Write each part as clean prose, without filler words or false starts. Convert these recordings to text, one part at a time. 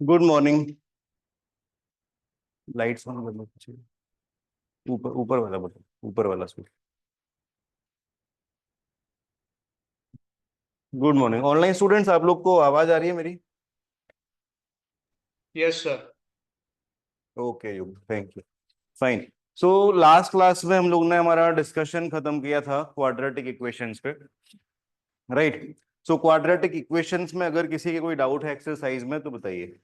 Good morning. Lights on कर लो पीछे। ऊपर ऊपर वाला बटन, ऊपर वाला switch. Good morning online students, आप लोग को आवाज आ रही है मेरी? Yes sir. Okay you, thank you. Fine. So last class में हम लोग ने हमारा डिस्कशन खत्म किया था क्वाड्रेटिक इक्वेशंस पे, राइट? सो क्वाड्रेटिक इक्वेशंस में अगर किसी के कोई डाउट है एक्सरसाइज में तो बताइए।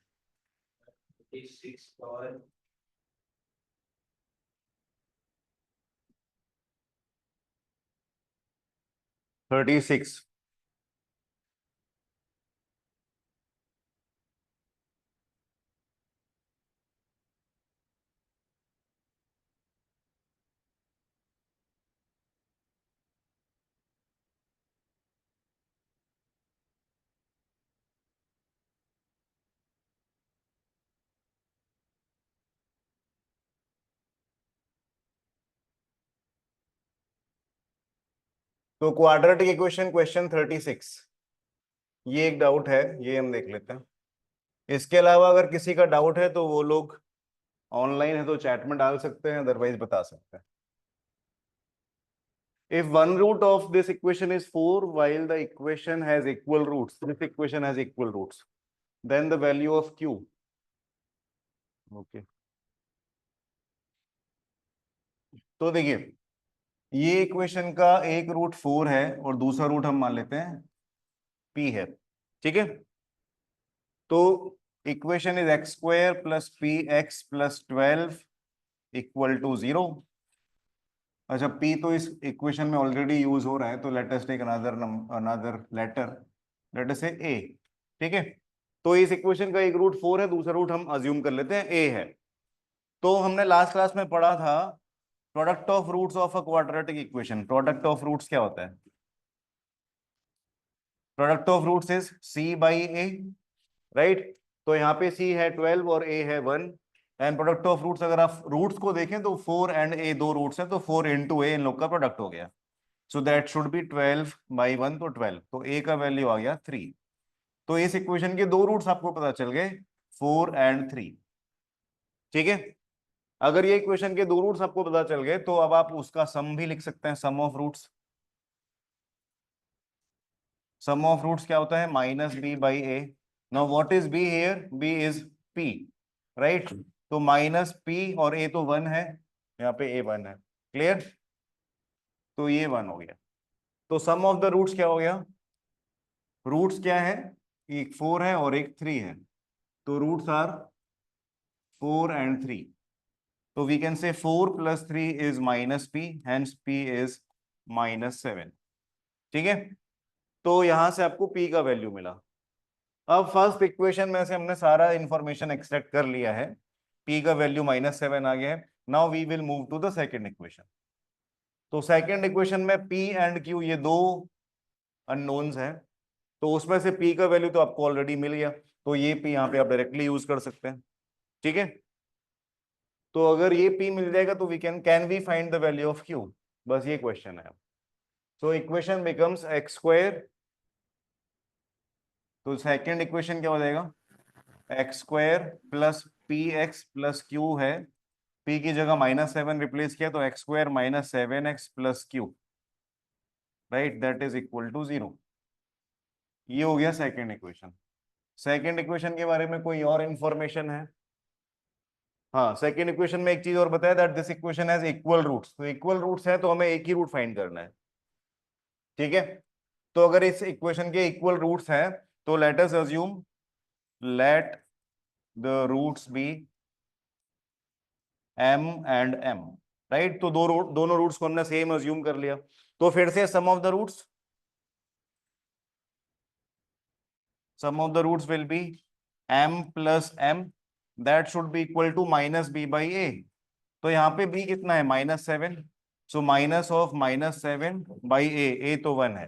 36। तो क्वाड्रेटिक इक्वेशन क्वेश्चन 36, ये एक डाउट है, ये हम देख लेते हैं। इसके अलावा अगर किसी का डाउट है तो वो लोग ऑनलाइन है तो चैट में डाल सकते हैं, अदरवाइज बता सकते हैं। If one root of this equation is 4 while the equation has equal roots, this equation has equal roots, then the value of q. Okay. तो देखिए, ये इक्वेशन का एक रूट 4 है और दूसरा रूट हम मान लेते हैं p है, ठीक है? तो equation is x square plus p x plus 12 equal to 0। अच्छा, p तो इस इक्वेशन में ऑलरेडी यूज हो रहा है, तो let us take another letter, let us say a, ठीक है? तो इस इक्वेशन का एक रूट 4 है, दूसरा रूट हम अज्यूम कर लेते हैं a है। तो हमने लास्ट क्लास में पढ़ा था product of roots of a quadratic equation. Product of roots क्या होता है? Product of roots is c by a, right? तो यहाँ पे c है 12 और a है 1। एंड प्रोडक्ट ऑफ रूट्स, अगर आप रूट्स को देखें तो 4 एंड a दो रूट्स हैं, तो 4 इंटू a इन लोग का प्रोडक्ट हो गया। So that should B 12 by 1, तो 12, तो a का वैल्यू आ गया 3। तो इस इक्वेशन के दो रूट्स आपको पता चल गए, 4 एंड 3, ठीक है? अगर ये इक्वेशन के दो रूट्स आपको पता चल गए तो अब आप उसका सम भी लिख सकते हैं, sum of roots. Sum of roots क्या होता है? Minus b by a. Now what is b here? B is p, right? तो माइनस पी और ए तो 1 है, यहाँ पे ए 1 है, क्लियर? तो ये 1 हो गया। तो सम ऑफ द रूट्स क्या हो गया? रूट्स क्या है? एक 4 है और एक 3 है, तो रूट्स आर 4 एंड 3। तो we can say 4 plus 3 is minus p, hence p is -7, ठीक है? तो यहां से आपको p का वैल्यू मिला। अब फर्स्ट इक्वेशन में से हमने सारा इंफॉर्मेशन एक्सट्रैक्ट कर लिया है, p का वैल्यू -7 आ गया है। Now we will move to the second equation. तो सेकंड इक्वेशन में p एंड q ये दो अननोन्स हैं, तो उसमें से p का वैल्यू तो आपको ऑलरेडी मिल गया, तो ये p यहाँ पे आप डायरेक्टली यूज कर सकते हैं, ठीक है? तो अगर ये p मिल जाएगा तो we can we find the value of q, बस ये क्वेश्चन है। So equation becomes x square, तो सेकंड इक्वेशन क्या हो जाएगा? X square plus p x plus q है, p की जगह -7 रिप्लेस किया तो x square -7x plus q, right? That is equal to 0। ये हो गया सेकंड इक्वेशन। सेकंड इक्वेशन के बारे में कोई और इंफॉर्मेशन है? हाँ, सेकंड इक्वेशन में एक चीज और बताया, that this equation has equal roots. तो इक्वल रूट्स है तो हमें एक ही रूट फाइंड करना है, ठीक है? तो अगर इस इक्वेशन के इक्वल रूट्स हैं तो let us assume, let the roots be m and m, right? तो दोनों रूट्स को हमने सेम अज्यूम कर लिया। तो फिर से sum of the roots, sum of the roots will be m plus m, that should be equal to minus b by a. तो यहाँ पे b कितना है? -7, so minus of -7 by a तो 1 है,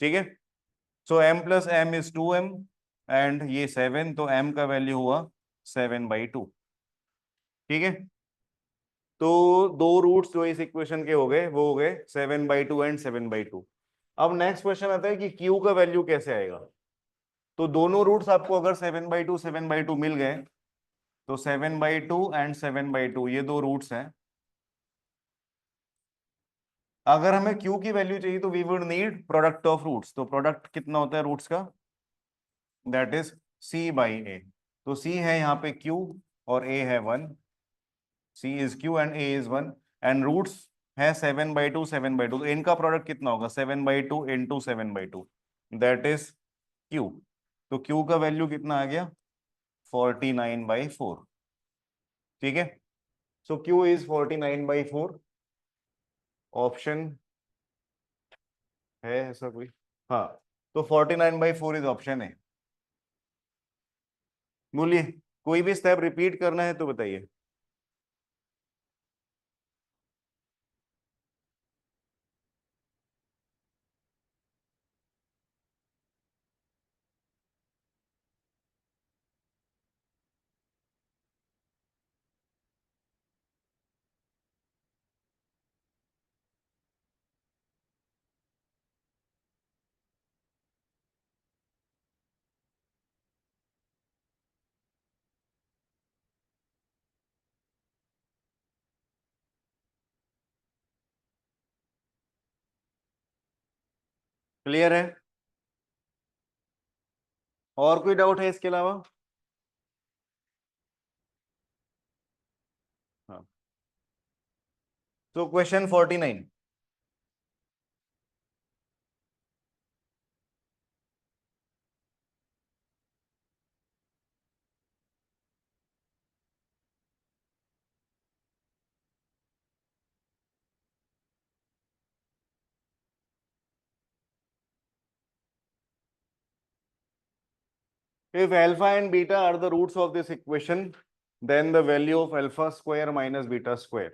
ठीक है? So m plus m is 2m and ये 7, तो m का वैल्यू हुआ 7/2, ठीक है? तो दो रूट्स जो इस इक्वेशन के हो गए वो हो गए 7/2 एंड 7/2। अब नेक्स्ट क्वेश्चन आता है कि q का वैल्यू कैसे आएगा? तो दोनों रूट्स आपको अगर 7/2 मिल गए तो 7/2 एंड 7/2 ये दो रूट्स हैं। अगर हमें q की वैल्यू चाहिए तो we would need product of roots. तो प्रोडक्ट कितना होता है रूट्स का? That is c/a। तो c है यहाँ पे q और a है 1। c is q and a is 1 and roots है 7/2 तो इनका प्रोडक्ट कितना होगा? 7/2 इंटू 7/2 दैट इज q। तो q का वैल्यू कितना आ गया? 49/4। ठीक है, सो q इज 49/4। ऑप्शन है ऐसा कोई? हाँ, तो 49/4 इज ऑप्शन है। बोलिए, कोई भी स्टेप रिपीट करना है तो बताइए। क्लियर है? और कोई डाउट है इसके अलावा? हाँ, तो question 49। If alpha and beta are the roots of this equation, then the value of alpha square minus beta square.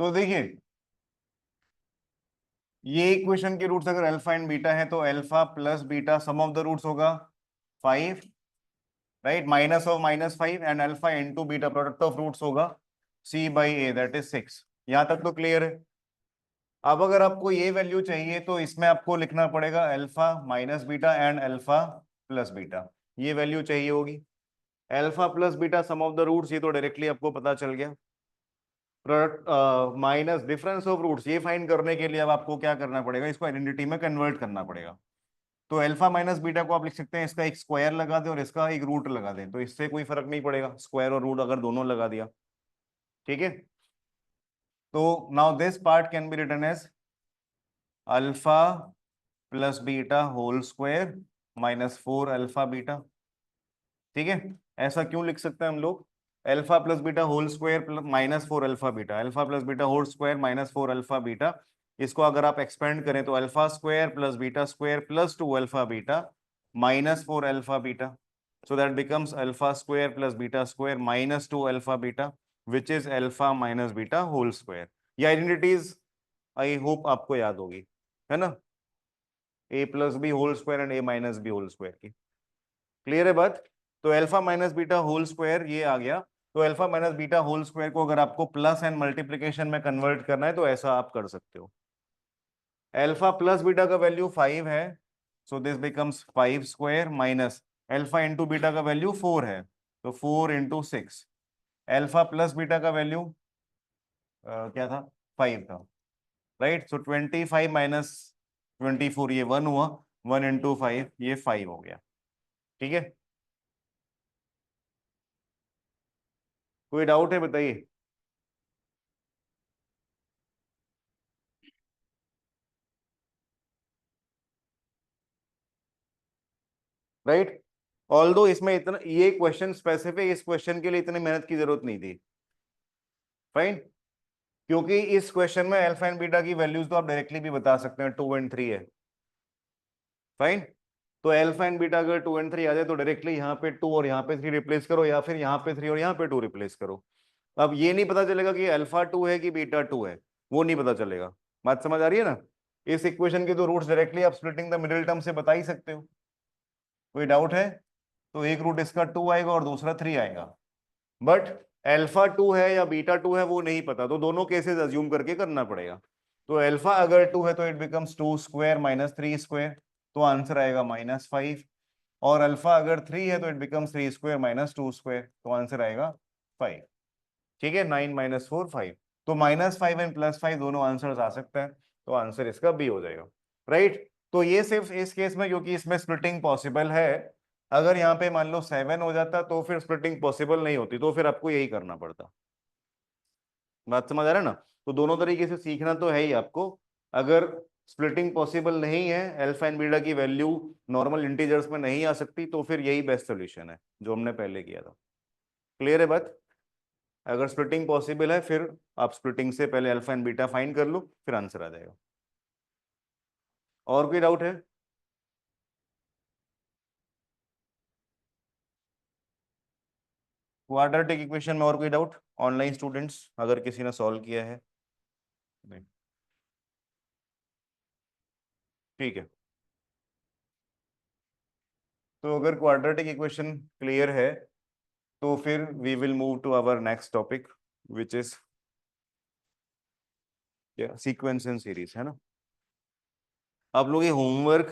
तो देखिए, ये इक्वेशन के रूट्स अगर अल्फा एंड बीटा है तो alpha plus beta sum of the roots होगा 5, right, minus of -5 and alpha into beta product of roots होगा c/a that is 6। यहां तक तो क्लियर है? अब अगर आपको ये वैल्यू चाहिए तो इसमें आपको लिखना पड़ेगा alpha minus beta and alpha plus beta. ये वैल्यू चाहिए होगी। Alpha plus beta sum of the roots ये तो डायरेक्टली आपको पता चल गया। Product minus difference of roots ये फाइंड करने के लिए अब आपको क्या करना पड़ेगा? इसको आइडेंटिटी में कन्वर्ट करना पड़ेगा। तो अल्फा माइनस बीटा को आप लिख सकते हैं इसका एक स्क्वायर लगा दें और इसका एक रूट लगा दें, तो इससे कोई फर्क नहीं पड़ेगा, स्क्वायर और रूट अगर दोनों लगा दिया। ठीक है, तो now this part can be written as alpha plus beta whole square -4 alpha beta. ठीक है, ऐसा क्यों लिख सकते हैं हम लोग? Alpha plus beta whole square -4 alpha beta, alpha plus beta whole square -4 alpha beta. इसको अगर आप एक्सपेंड करें तो alpha square plus beta square plus 2 alpha beta -4 alpha beta. So that becomes alpha square plus beta square -2 alpha beta which is alpha minus beta whole square. ये identities I hope आपको याद होगी, है ना? A plus b whole square and a minus b whole square की। Clear है बात? तो alpha minus beta whole square ये आ गया। तो alpha minus beta whole square को अगर आपको प्लस एंड मल्टीप्लीकेशन में कन्वर्ट करना है तो ऐसा आप कर सकते हो। अल्फा प्लस बीटा का वैल्यू 5 है, so this becomes 5 square minus alpha into beta का वैल्यू 4 है, तो 4 इंटू 6। अल्फा प्लस बीटा का वैल्यू क्या था? 5 था, राइट। सो 25 माइनस 24 ये 1 हुआ, 1 इंटू 5 ये 5 हो गया। ठीक है, कोई डाउट है बताइए। राइट, ऑल्दो इसमें इतना ये क्वेश्चन स्पेसिफिक, इस क्वेश्चन के लिए इतनी मेहनत की जरूरत नहीं थी। फाइन, क्योंकि इस क्वेश्चन में अल्फा एंड बीटा की वैल्यूज तो आप डायरेक्टली भी बता सकते हैं, 2 एंड 3 है। फाइन, तो अल्फा एंड बीटा अगर 2 एंड 3 आ जाए तो डायरेक्टली यहाँ पे 2 और यहाँ पे 3 रिप्लेस करो, या फिर यहाँ पे 3 और यहाँ पे 2 रिप्लेस करो। अब ये नहीं पता चलेगा कि अल्फा 2 है कि बीटा 2 है, वो नहीं पता चलेगा। बात समझ आ रही है ना? इस इक्वेशन के तो रूट्स डायरेक्टली आप स्प्लिटिंग द मिडिल टर्म से बता ही सकते हो। कोई डाउट है? तो एक रूट इसका 2 आएगा और दूसरा 3 आएगा, बट अल्फा 2 है या बीटा 2 है वो नहीं पता, तो दोनों केसेस अज्यूम करके करना पड़ेगा। तो अल्फा अगर 2 है तो it becomes 2 square minus 3 square, तो आंसर आएगा -5। और अल्फा अगर 3 है तो it becomes 3 square minus 2 square, तो आंसर आएगा 5। ठीक है, 9 - 4 5। तो -5 एंड +5 दोनों आंसर आ सकता है, तो आंसर इसका बी हो जाएगा। राइट, तो ये सिर्फ इस केस में क्योंकि इसमें स्प्लिटिंग पॉसिबल है। अगर यहाँ पे मान लो 7 हो जाता तो फिर स्प्लिटिंग पॉसिबल नहीं होती, तो फिर आपको यही करना पड़ता। बात समझ आ रहा है ना? तो दोनों तरीके से सीखना तो है ही आपको। अगर स्प्लिटिंग पॉसिबल नहीं है, अल्फा एंड बीटा की वैल्यू नॉर्मल इंटीजर्स में नहीं आ सकती, तो फिर यही बेस्ट सोल्यूशन है जो हमने पहले किया था। क्लियर है बात? अगर स्प्लिटिंग पॉसिबल है फिर आप स्प्लिटिंग से पहले अल्फा एंड बीटा फाइंड कर लो, फिर आंसर आ जाएगा। और कोई डाउट है? क्वाड्रेटिक इक्वेशन में और कोई डाउट? ऑनलाइन स्टूडेंट्स अगर किसी ने सॉल्व किया है? नहीं, ठीक है। तो अगर क्वाड्रेटिक इक्वेशन क्लियर है तो फिर we will move to our next topic which is sequence and series, है ना? आप लोग ये होमवर्क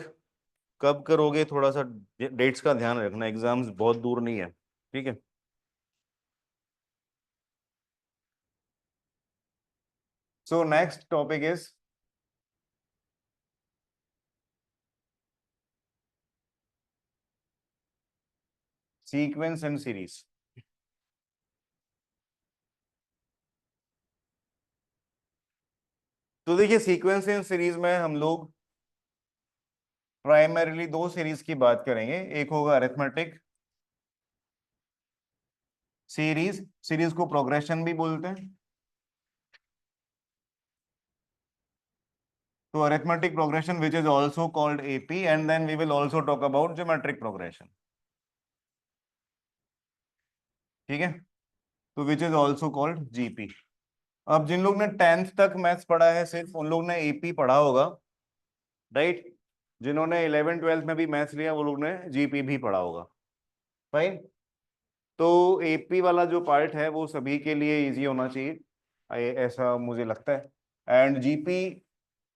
कब करोगे, थोड़ा सा डेट्स का ध्यान रखना, एग्जाम्स बहुत दूर नहीं है, ठीक है? So next topic is sequence and series. तो देखिए, सीक्वेंस एंड सीरीज में हम लोग प्राइमरीली दो सीरीज की बात करेंगे। एक होगा अरिथमेटिक सीरीज, सीरीज को प्रोग्रेशन भी बोलते हैं। तो arithmetic progression which is also called AP, and then we will also talk about geometric progression. ठीक है, तो which is also called GP. अब जिन लोग ने 10th तक मैथ्स पढ़ा है सिर्फ उन लोग ने एपी पढ़ा होगा, राइट? जिन्होंने 11 12th में भी मैथ्स लिया वो लोग ने जीपी भी पढ़ा होगा। फाइन। तो एपी वाला जो पार्ट है वो सभी के लिए इजी होना चाहिए, ऐसा मुझे लगता है। एंड जीपी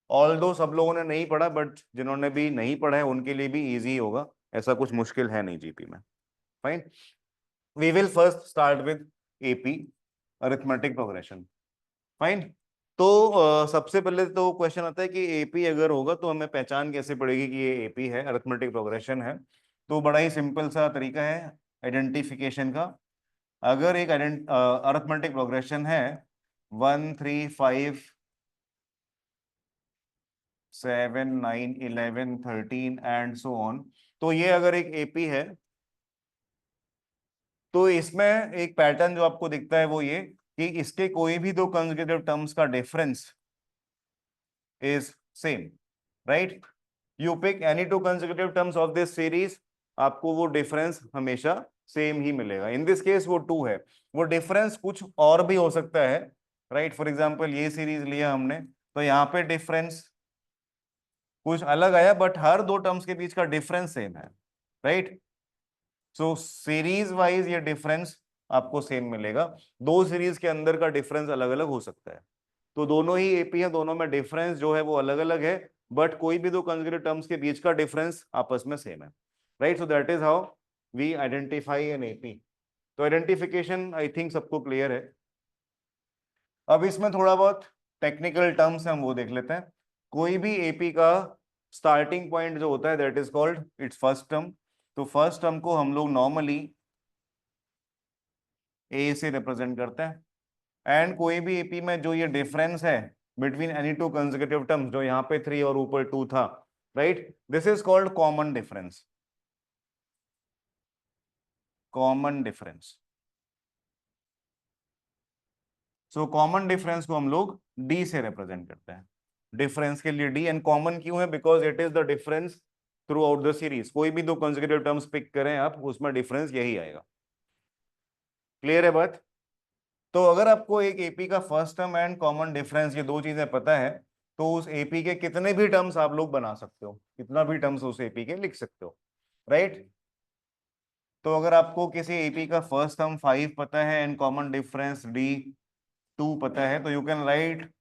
ऑल दो सब लोगों ने नहीं पढ़ा, बट जिन्होंने भी नहीं पढ़ा है उनके लिए भी इजी होगा, ऐसा कुछ मुश्किल है नहीं जीपी में। Fine, we will first start with AP, arithmetic progression. Fine. तो सबसे पहले तो क्वेश्चन आता है कि एपी अगर होगा तो हमें पहचान कैसे पड़ेगी कि ये एपी है, अरिथमेटिक प्रोग्रेशन है? तो बड़ा ही सिंपल सा तरीका है आइडेंटिफिकेशन का। अगर एक अरिथमेटिक प्रोग्रेशन है 1 3 5 7 9 11 13 एंड सो ऑन, तो ये अगर एक एपी है तो इसमें एक पैटर्न जो आपको दिखता है वो ये कि इसके कोई भी दो कंसेक्यूटिव टर्म्स का difference is same, right? You pick any two consecutive terms of this series, आपको वो डिफरेंस हमेशा सेम ही मिलेगा। इन दिस केस वो 2 है, वो डिफरेंस कुछ और भी हो सकता है, राइट? फॉर एग्जांपल ये सीरीज लिया हमने तो यहाँ पे डिफरेंस कुछ अलग आया, बट हर दो टर्म्स के बीच का डिफरेंस सेम है, राइट? सो सीरीज वाइज ये डिफरेंस आपको सेम मिलेगा। दो सीरीज के अंदर का डिफरेंस अलग अलग हो सकता है, तो दोनों ही एपी है, दोनों में डिफरेंस जो है वो अलग अलग है, बट कोई भी दो कंसेक्यूटिव टर्म्स के बीच का डिफरेंस आपस में सेम है, right? So that is how we identify an AP. तो आइडेंटिफिकेशन आई थिंक सबको क्लियर है। अब इसमें थोड़ा बहुत टेक्निकल टर्म्स हम वो देख लेते हैं। कोई भी एपी का स्टार्टिंग पॉइंट जो होता है that is called its first term. तो फर्स्ट टर्म को हम लोग नॉर्मली ए से रिप्रेजेंट करते हैं। एंड कोई भी एपी में जो ये डिफरेंस है between any two consecutive terms, जो यहाँ पे 3 और ऊपर 2 था, right, this is called common difference. Common difference. So common difference को हम लोग डी से रिप्रेजेंट करते हैं। डिफरेंस के लिए डी, एंड कॉमन क्यों है? Because it is the difference through out the series. कोई भी दो कंसेक्यूटिव टर्म्स पिक करें आप, उसमें डिफरेंस यही आएगा। क्लियर है बात? तो अगर आपको एक एपी का first term and common difference ये दो चीजें पता है, तो उस एपी के कितने भी टर्म्स आप लोग बना सकते हो, कितना भी टर्म्स उस एपी के लिख सकते हो, राइट? तो अगर आपको किसी एपी का फर्स्ट टर्म 5 पता है एंड कॉमन डिफरेंस डी 2 पता है, तो you can write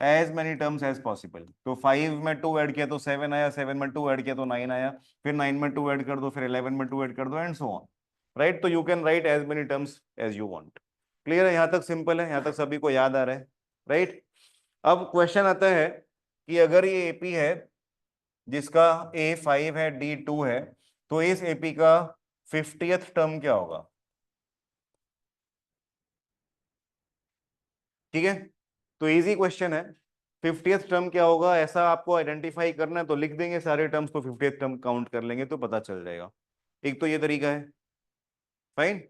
as many terms as possible. तो 5 में 2 ऐड किया तो 7 आया, 7 में 2 ऐड किया तो 9 आया, फिर 9 में 2 ऐड कर दो, फिर 11 में 2 ऐड कर दो, एंड सो ऑन। राइट, तो you can write as many terms as you want. Clear है? यहाँ तक सिंपल है, यहाँ तक सभी को याद आ रहा है? राइट। अब क्वेश्चन आता है कि अगर ये एपी है जिसका ए 5 है, डी 2 है, तो इस एपी का 50th टर्म क्या होगा? ठीक है, तो इजी क्वेश्चन है। 50th टर्म क्या होगा ऐसा आपको आइडेंटिफाई करना है, तो लिख देंगे सारे टर्म्स को, 50th टर्म काउंट कर लेंगे तो पता चल जाएगा। एक तो ये तरीका है, फाइन।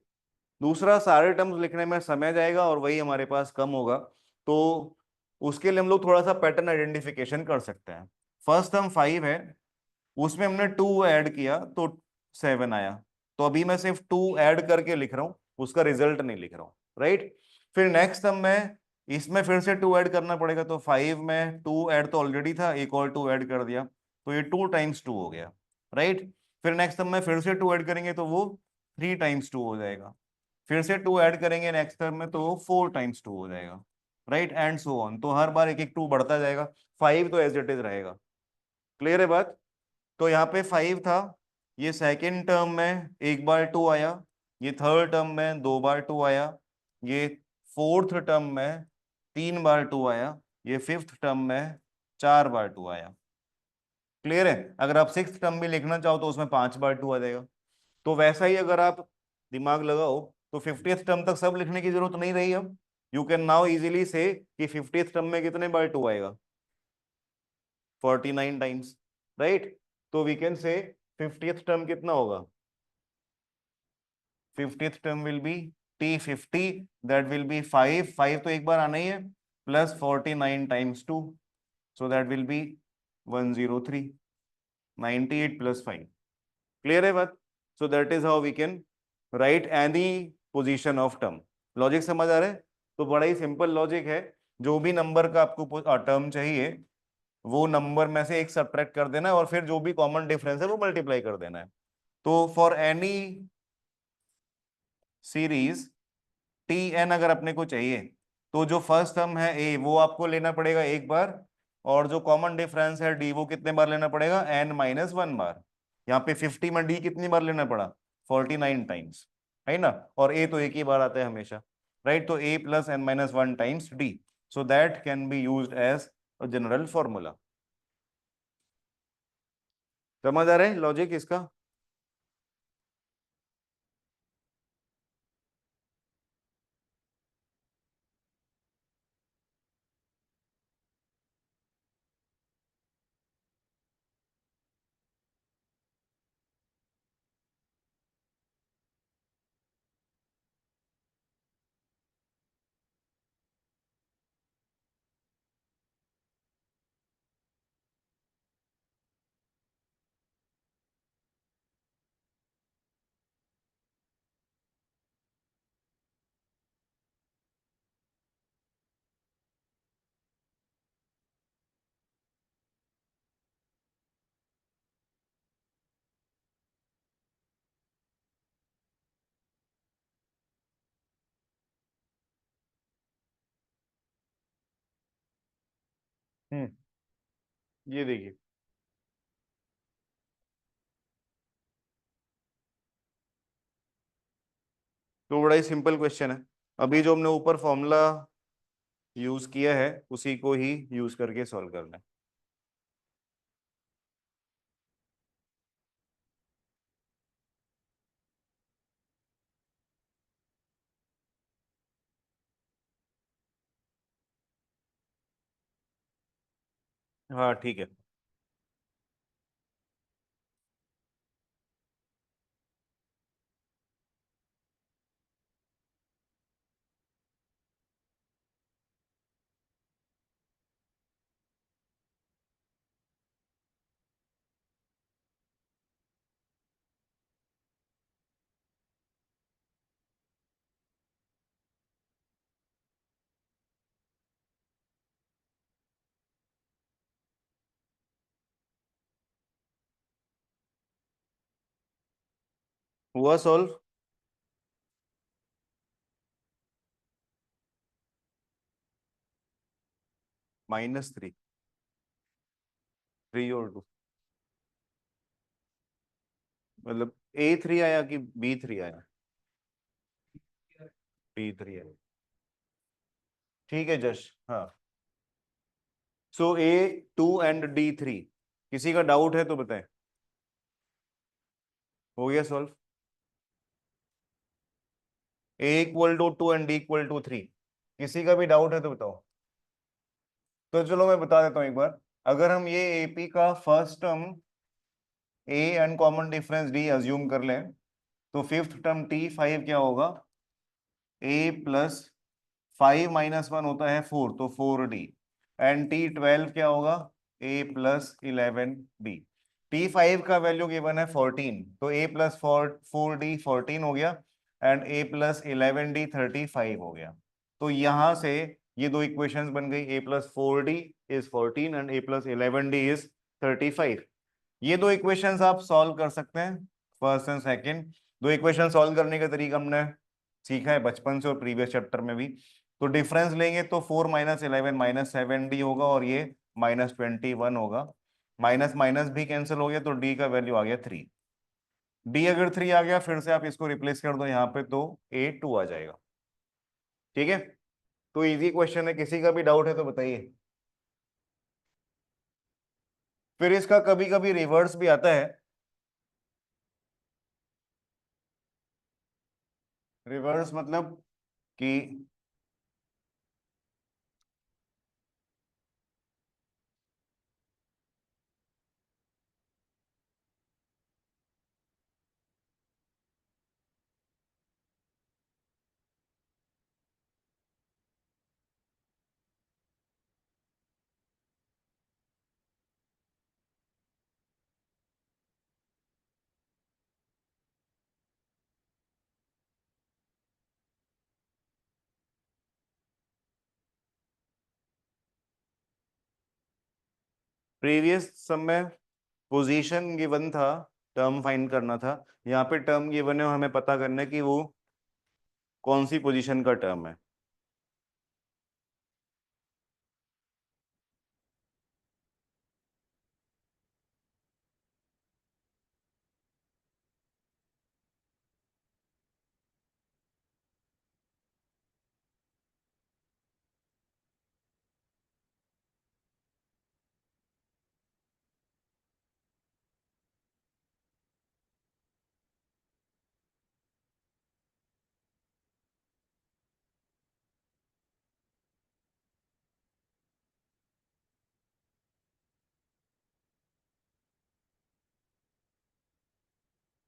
दूसरा, सारे टर्म्स लिखने में समय जाएगा और वही हमारे पास कम होगा, तो उसके लिए हम लोग थोड़ा सा पैटर्न आइडेंटिफिकेशन कर सकते हैं। फर्स्ट टर्म 5 है, उसमें हमने 2 ऐड किया तो 7 आया, तो अभी मैं सिर्फ 2 ऐड करके लिख रहा हूं, उसका रिजल्ट नहीं लिख रहा हूं। राइट। फिर नेक्स्ट टर्म में इसमें फिर से 2 ऐड करना पड़ेगा, तो 5 में 2 ऐड तो ऑलरेडी था, एक और 2 ऐड कर दिया, तो ये 2 टाइम्स 2 हो गया। राइट। फिर नेक्स्ट टर्म में फिर से 2 ऐड करेंगे तो वो 3 टाइम्स 2 हो जाएगा, फिर से 2 ऐड करेंगे नेक्स्ट टर्म में तो वो 4 टाइम्स 2 हो जाएगा। राइट, एंड सो ऑन, तो हर बार एक एक 2 बढ़ता जाएगा, 5 तो एज इट इज रहेगा। क्लियर है बात? तो यहाँ पे 5 था, ये सेकेंड टर्म में एक बार 2 आया, ये थर्ड टर्म में 2 बार 2 आया, ये फोर्थ टर्म में 3 बार 2 आया, ये फिफ्थ टर्म में 4 बार 2 आया। क्लियर है? अगर आप सिक्स टर्म भी लिखना चाहो तो उसमें 5 बार 2 आ जाएगा। तो वैसा ही अगर आप दिमाग लगाओ तो 50th टर्म तक सब लिखने की जरूरत नहीं रही। अब यू कैन नाउ इजीली से कि 50th टर्म में कितने बार 2 आएगा? 49 टाइम्स। राइट। तो we can say 50th term कितना होगा? 50th term will be T50, that will be 5, 5 तो एक बार आना ही है, plus 49 times 2, so that will be 103, 98 plus 5। Clear है बात? So that is how we can write any position of term. Logic समझ आ रहा है? तो बड़ा ही सिंपल लॉजिक है, जो भी नंबर का आपको टर्म चाहिए वो नंबर में से एक सब्ट्रैक्ट कर देना है और फिर जो भी कॉमन डिफरेंस है वो मल्टीप्लाई कर देना है। तो for any series T N अगर अपने को चाहिए, तो जो फर्स्ट टर्म है ए वो आपको लेना पड़ेगा एक बार, और जो कॉमन डिफरेंस है डी वो कितने बार लेना पड़ेगा? n-1 बार। यहाँ पे 50 में डी कितनी बार लेना पड़ा? 49 टाइम्स, है ना? और ए तो एक ही बार आता है हमेशा। राइट, तो a plus n-1 times D, so that can be used as a general formula. समझ आ रहा है लॉजिक इसका? हम्म, ये देखिए, तो बड़ा ही सिंपल क्वेश्चन है। अभी जो हमने ऊपर फॉर्मूला यूज किया है उसी को ही यूज करके सॉल्व करना है। हाँ ठीक है। हुआ सॉल्व? -3, 3 और 2, मतलब A3 आया कि B3 आया? B3 आया। ठीक है जश, हाँ। सो A2 एंड D3, किसी का डाउट है तो बताएं। हो गया सॉल्व? A = 2 एंड D = 3, किसी का भी डाउट है तो बताओ। तो चलो मैं बता देता हूं एक बार। अगर हम ये AP का first term A and common difference D assume कर लें, तो फिफ्थ टर्म T5 क्या होगा? A+5 - 1 होता है 4, तो 4D। एंड T12 क्या होगा? A+11D। T5 का वैल्यू गिवन है 14, तो A+4D 14 हो गया, एंड A+11D 35 हो गया। तो यहां से ये दो इक्वेशंस बन गई, A+4D is 14 and A+11D is 35। ये दो इक्वेशंस आप सॉल्व कर सकते हैं, फर्स्ट एंड सेकंड। दो इक्वेशन सॉल्व करने का तरीका हमने सीखा है बचपन से और प्रीवियस चैप्टर में भी। तो डिफरेंस लेंगे तो 4 - 11 -7D होगा, और ये -21 होगा। माइनस माइनस भी कैंसिल हो गया, तो D का वैल्यू आ गया 3। D अगर 3 आ गया, फिर से आप इसको रिप्लेस कर दो यहाँ पे, तो A2 आ जाएगा। ठीक है, तो इजी क्वेश्चन है, किसी का भी डाउट है तो बताइए। फिर इसका कभी कभी रिवर्स भी आता है। रिवर्स मतलब कि प्रीवियस समय पोजीशन गिवन था, टर्म फाइंड करना था। यहाँ पे टर्म गिवन है, हमें पता करना है कि वो कौन सी पोजीशन का टर्म है।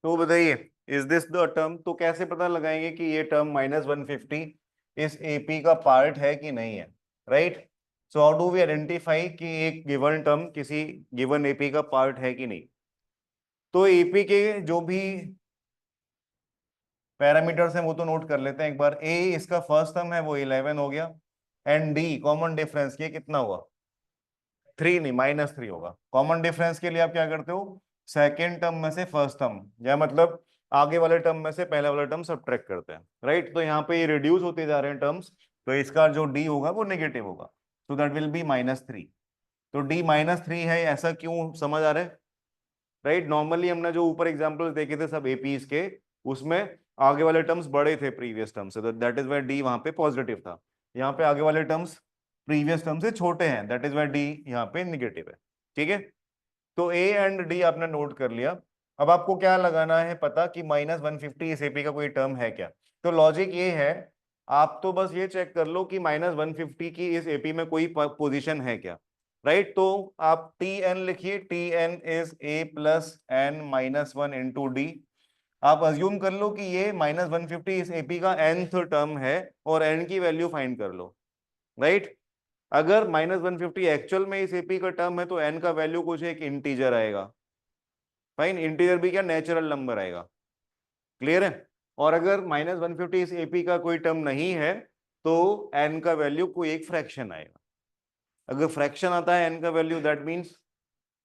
तो बताइए, इज दिस द टर्म? तो कैसे पता लगाएंगे कि ये टर्म -150 इस AP का पार्ट है कि नहीं है? Right. So how do we identify कि एक गिवन टर्म किसी गिवन AP का पार्ट है कि नहीं? तो AP के जो भी पैरामीटर्स हैं वो तो नोट कर लेते हैं एक बार। A इसका फर्स्ट टर्म है, वो 11 हो गया। एंड D कॉमन डिफरेंस, ये कितना हुआ? 3 नहीं, -3 होगा। कॉमन डिफरेंस के लिए आप क्या करते हो? सेकेंड टर्म में से फर्स्ट टर्म, या मतलब आगे वाले टर्म में से पहले वाला टर्म सब्ट्रैक्ट करते हैं। राइट, तो यहाँ पे ये रिड्यूस होते जा रहे हैं टर्म्स, तो इसका जो D होगा वो नेगेटिव होगा, सो दैट विल बी -3। तो D -3 है, ऐसा क्यों समझ आ रहा है? राइट, नॉर्मली हमने जो ऊपर एग्जांपल्स देखे थे सब एपीज के, उसमें आगे वाले टर्म्स बड़े थे प्रीवियस टर्म से, तो दैट इज वाई डी वहां पे पॉजिटिव था। यहाँ पे आगे वाले टर्म्स प्रीवियस टर्म से छोटे हैं, दैट इज वाई डी यहाँ पे निगेटिव है। ठीक है, तो ए एंड डी आपने नोट कर लिया। अब आपको क्या लगाना है पता कि -150 इस एपी का कोई टर्म है क्या? तो लॉजिक ये है, आप तो बस ये चेक कर लो कि -150 की इस एपी में कोई पोजीशन है क्या। राइट, तो आप टी एन लिखिए, T N is A+n-1 × D। आप अज्यूम कर लो कि ये -150 इस एपी का nth टर्म है, और n की वैल्यू फाइंड कर लो। राइट, अगर -150 एक्चुअल में इस एपी का टर्म है, तो n का वैल्यू कुछ एक इंटीजर आएगा। फाइन, इंटीजर भी क्या, नेचुरल नंबर आएगा। क्लियर है? और अगर -150 इस एपी का कोई टर्म नहीं है, तो n का वैल्यू कोई एक फ्रैक्शन आएगा। अगर फ्रैक्शन आता है n का value, that means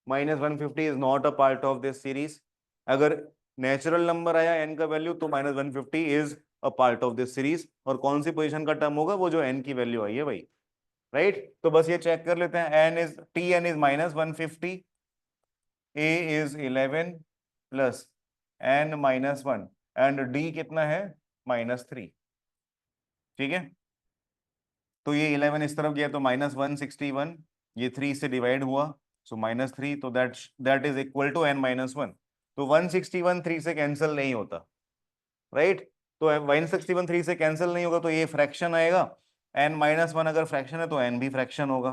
-150 is not a part of this series. अगर नेचुरल नंबर आया n का वैल्यू, तो -150 is a part of this series. और कौन सी पोजीशन का टर्म होगा? वो जो n की वैल्यू आई है भाई। राइट। तो बस ये चेक कर लेते हैं, N is T N is -150, A is 11 plus N -1 and D कितना है -3। ठीक है, तो ये 11 इस तरफ गया तो -161, ये 3 से डिवाइड हुआ, सो -3, तो that is equal to n-1। तो 161 3 से कैंसिल नहीं होता, राइट। तो 161 3 से कैंसिल नहीं होगा तो ये फ्रैक्शन आएगा, n-1 अगर फ्रैक्शन है तो n भी फ्रैक्शन होगा।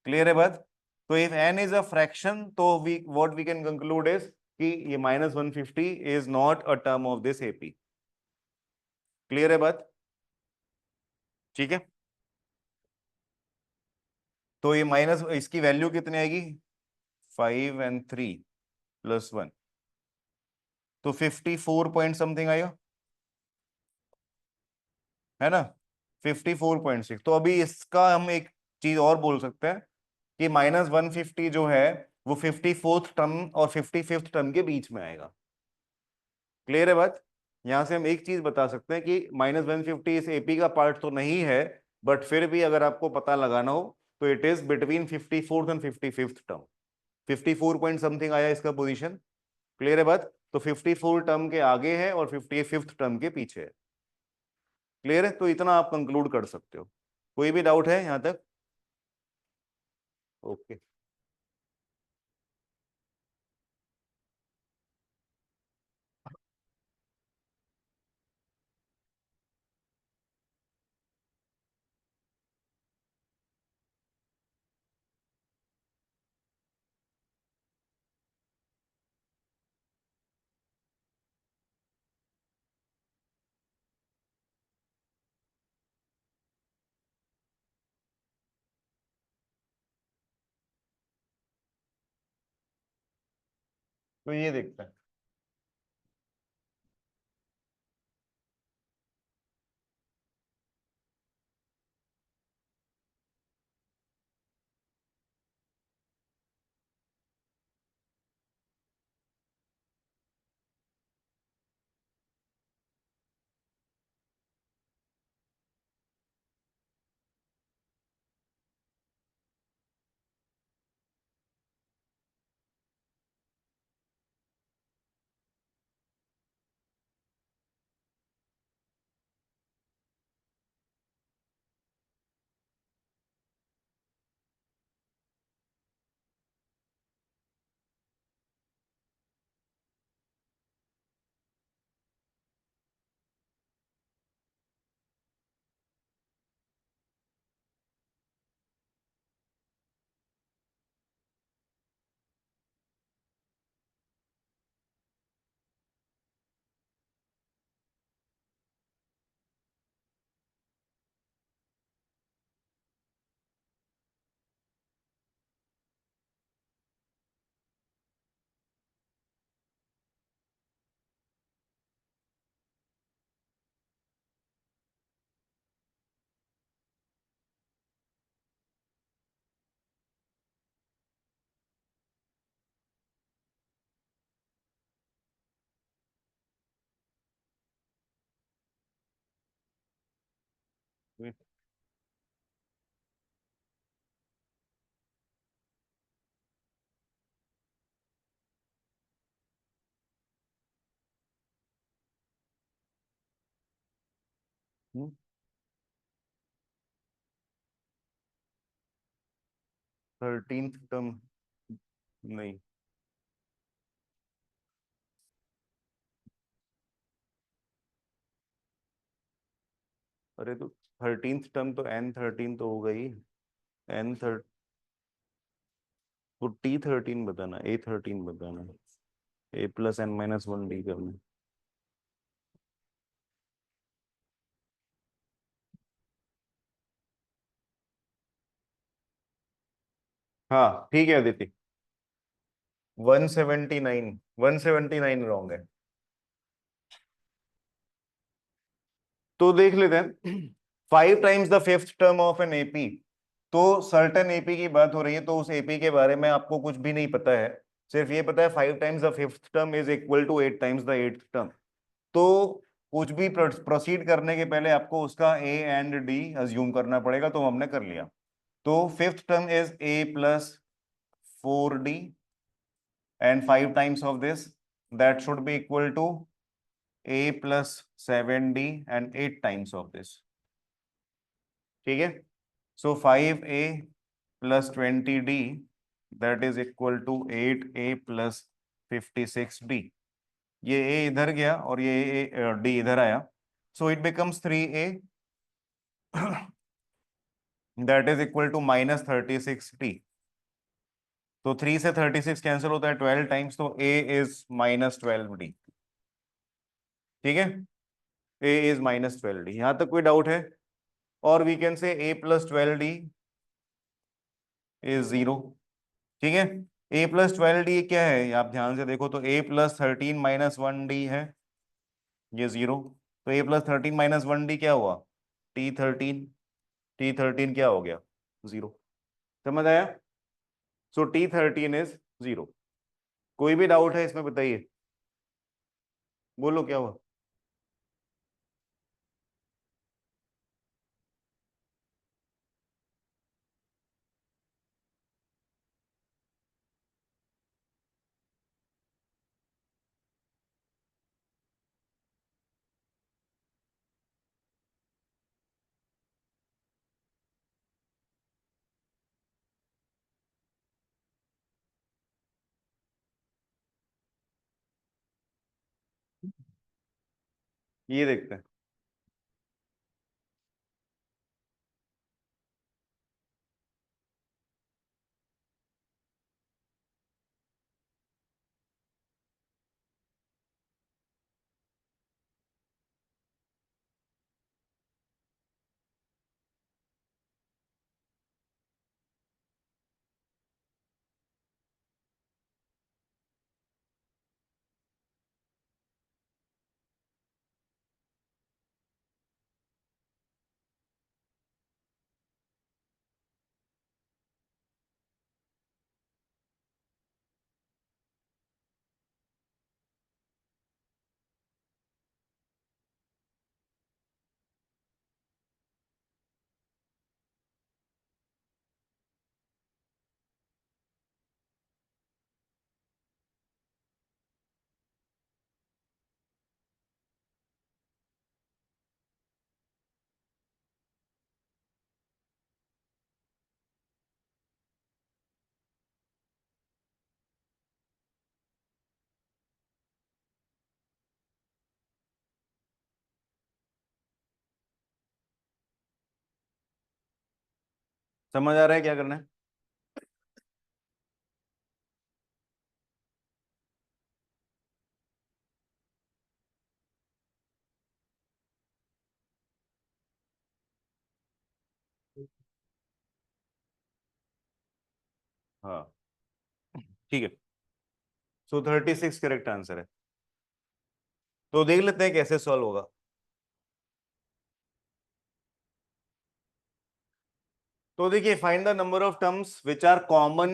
क्लियर है बात। तो if n is a fraction तो we what we can conclude is कि ये -150 is not a term of this AP. Clear है बात, ठीक है। तो ये माइनस, इसकी वैल्यू कितनी आएगी, 5 एंड 3 प्लस 1, तो 54 पॉइंट समथिंग आएगा, है ना, 54.6। तो अभी इसका हम एक चीज और बोल सकते हैं कि -150 जो है वो 54th टर्म और 55th टर्म के बीच में आएगा। क्लियर है बात। यहां से हम एक चीज बता सकते हैं कि -150 इस एपी का पार्ट तो नहीं है, बट फिर भी अगर आपको पता लगाना हो तो it is between 54th and 55th term. 54 point something आया इसका पोजीशन। क्लियर है बात। तो 54 टर्म के आगे है और 55th टर्म के पीछे है। क्लियर है, तो इतना आप कंक्लूड कर सकते हो। कोई भी डाउट है यहां तक? ओके। तो ये देखते हैं। Wait, 13th टर्म नहीं, अरे तो 13th टर्म तो n13 तो हो गई, n13, वो t13 बताना, a13 बताना, a प्लस n-1 डी करना। हाँ ठीक है अदिति, 179, 179 रॉन्ग है। तो देख लेते हैं, 5 times the fifth term of an AP. तो सर्टेन एपी की बात हो रही है, तो उस एपी के बारे में आपको कुछ भी नहीं पता है, सिर्फ ये पता है 5 times the fifth term is equal to 8 times the eighth term. तो कुछ भी प्रोसीड करने के पहले आपको उसका ए एंड डी अज्यूम करना पड़ेगा, तो हमने कर लिया। तो fifth term is a plus 4d and 5 times of this, that should be equal to a plus 7d and 8 times of this. ठीक है, so 5a plus 20d that is equal to 8a plus 56d. ये a इधर गया और ये d इधर आया, so it becomes 3a that is equal to minus 36d. तो 3 से 36 कैंसिल होता है 12 टाइम्स, तो a इज माइनस 12d। ठीक है, a इज माइनस 12d। यहां तक कोई डाउट है? और we can say a plus 12d is 0। ठीक है, a प्लस 12d क्या है आप ध्यान से देखो तो a प्लस 13 माइनस 1d है, ये 0। तो a प्लस 13 माइनस 1d क्या हुआ? t13। t13 क्या हो गया? 0। समझ आया? सो t13 इज 0। कोई भी डाउट है इसमें बताइए, बोलो क्या हुआ? ये देखते हैं। समझ आ रहा है क्या करना है? हाँ, ठीक है। सो 36 करेक्ट आंसर है। तो देख लेते हैं कैसे सॉल्व होगा। तो देखिए, find the number of terms which are common.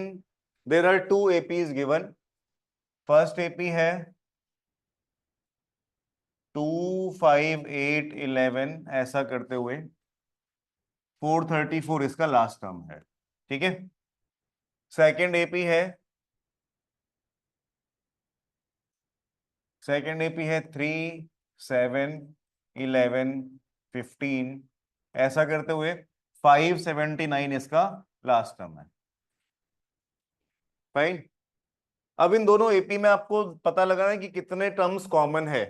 There are two APs given. First AP है 2, 5, 8, 11, ऐसा करते हुए 434 इसका लास्ट टर्म है। ठीक है, सेकेंड एपी है, सेकेंड एपी है 3, 7, 11, 15, ऐसा करते हुए 579 इसका लास्ट टर्म है। फाइन। अब इन दोनों एपी में आपको पता लगाना है कि कितने टर्म्स कॉमन है,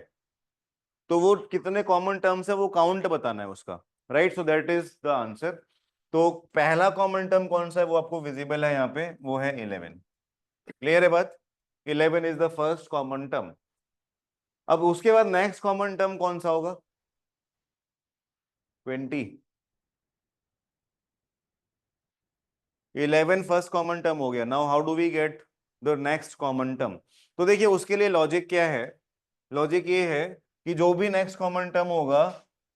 तो वो कितने कॉमन टर्म्स है वो काउंट बताना है उसका। Right, so that is the answer. तो पहला कॉमन टर्म कौन सा है वो आपको विजिबल है यहाँ पे, वो है 11। क्लियर है बात? 11 is the first common term. अब उसके बाद नेक्स्ट कॉमन टर्म कौन सा होगा? 20। 11 फर्स्ट कॉमन टर्म हो गया। Now how do we get the next common term? तो देखिए, उसके लिए लॉजिक क्या है? लॉजिक ये है कि जो भी नेक्स्ट कॉमन टर्म होगा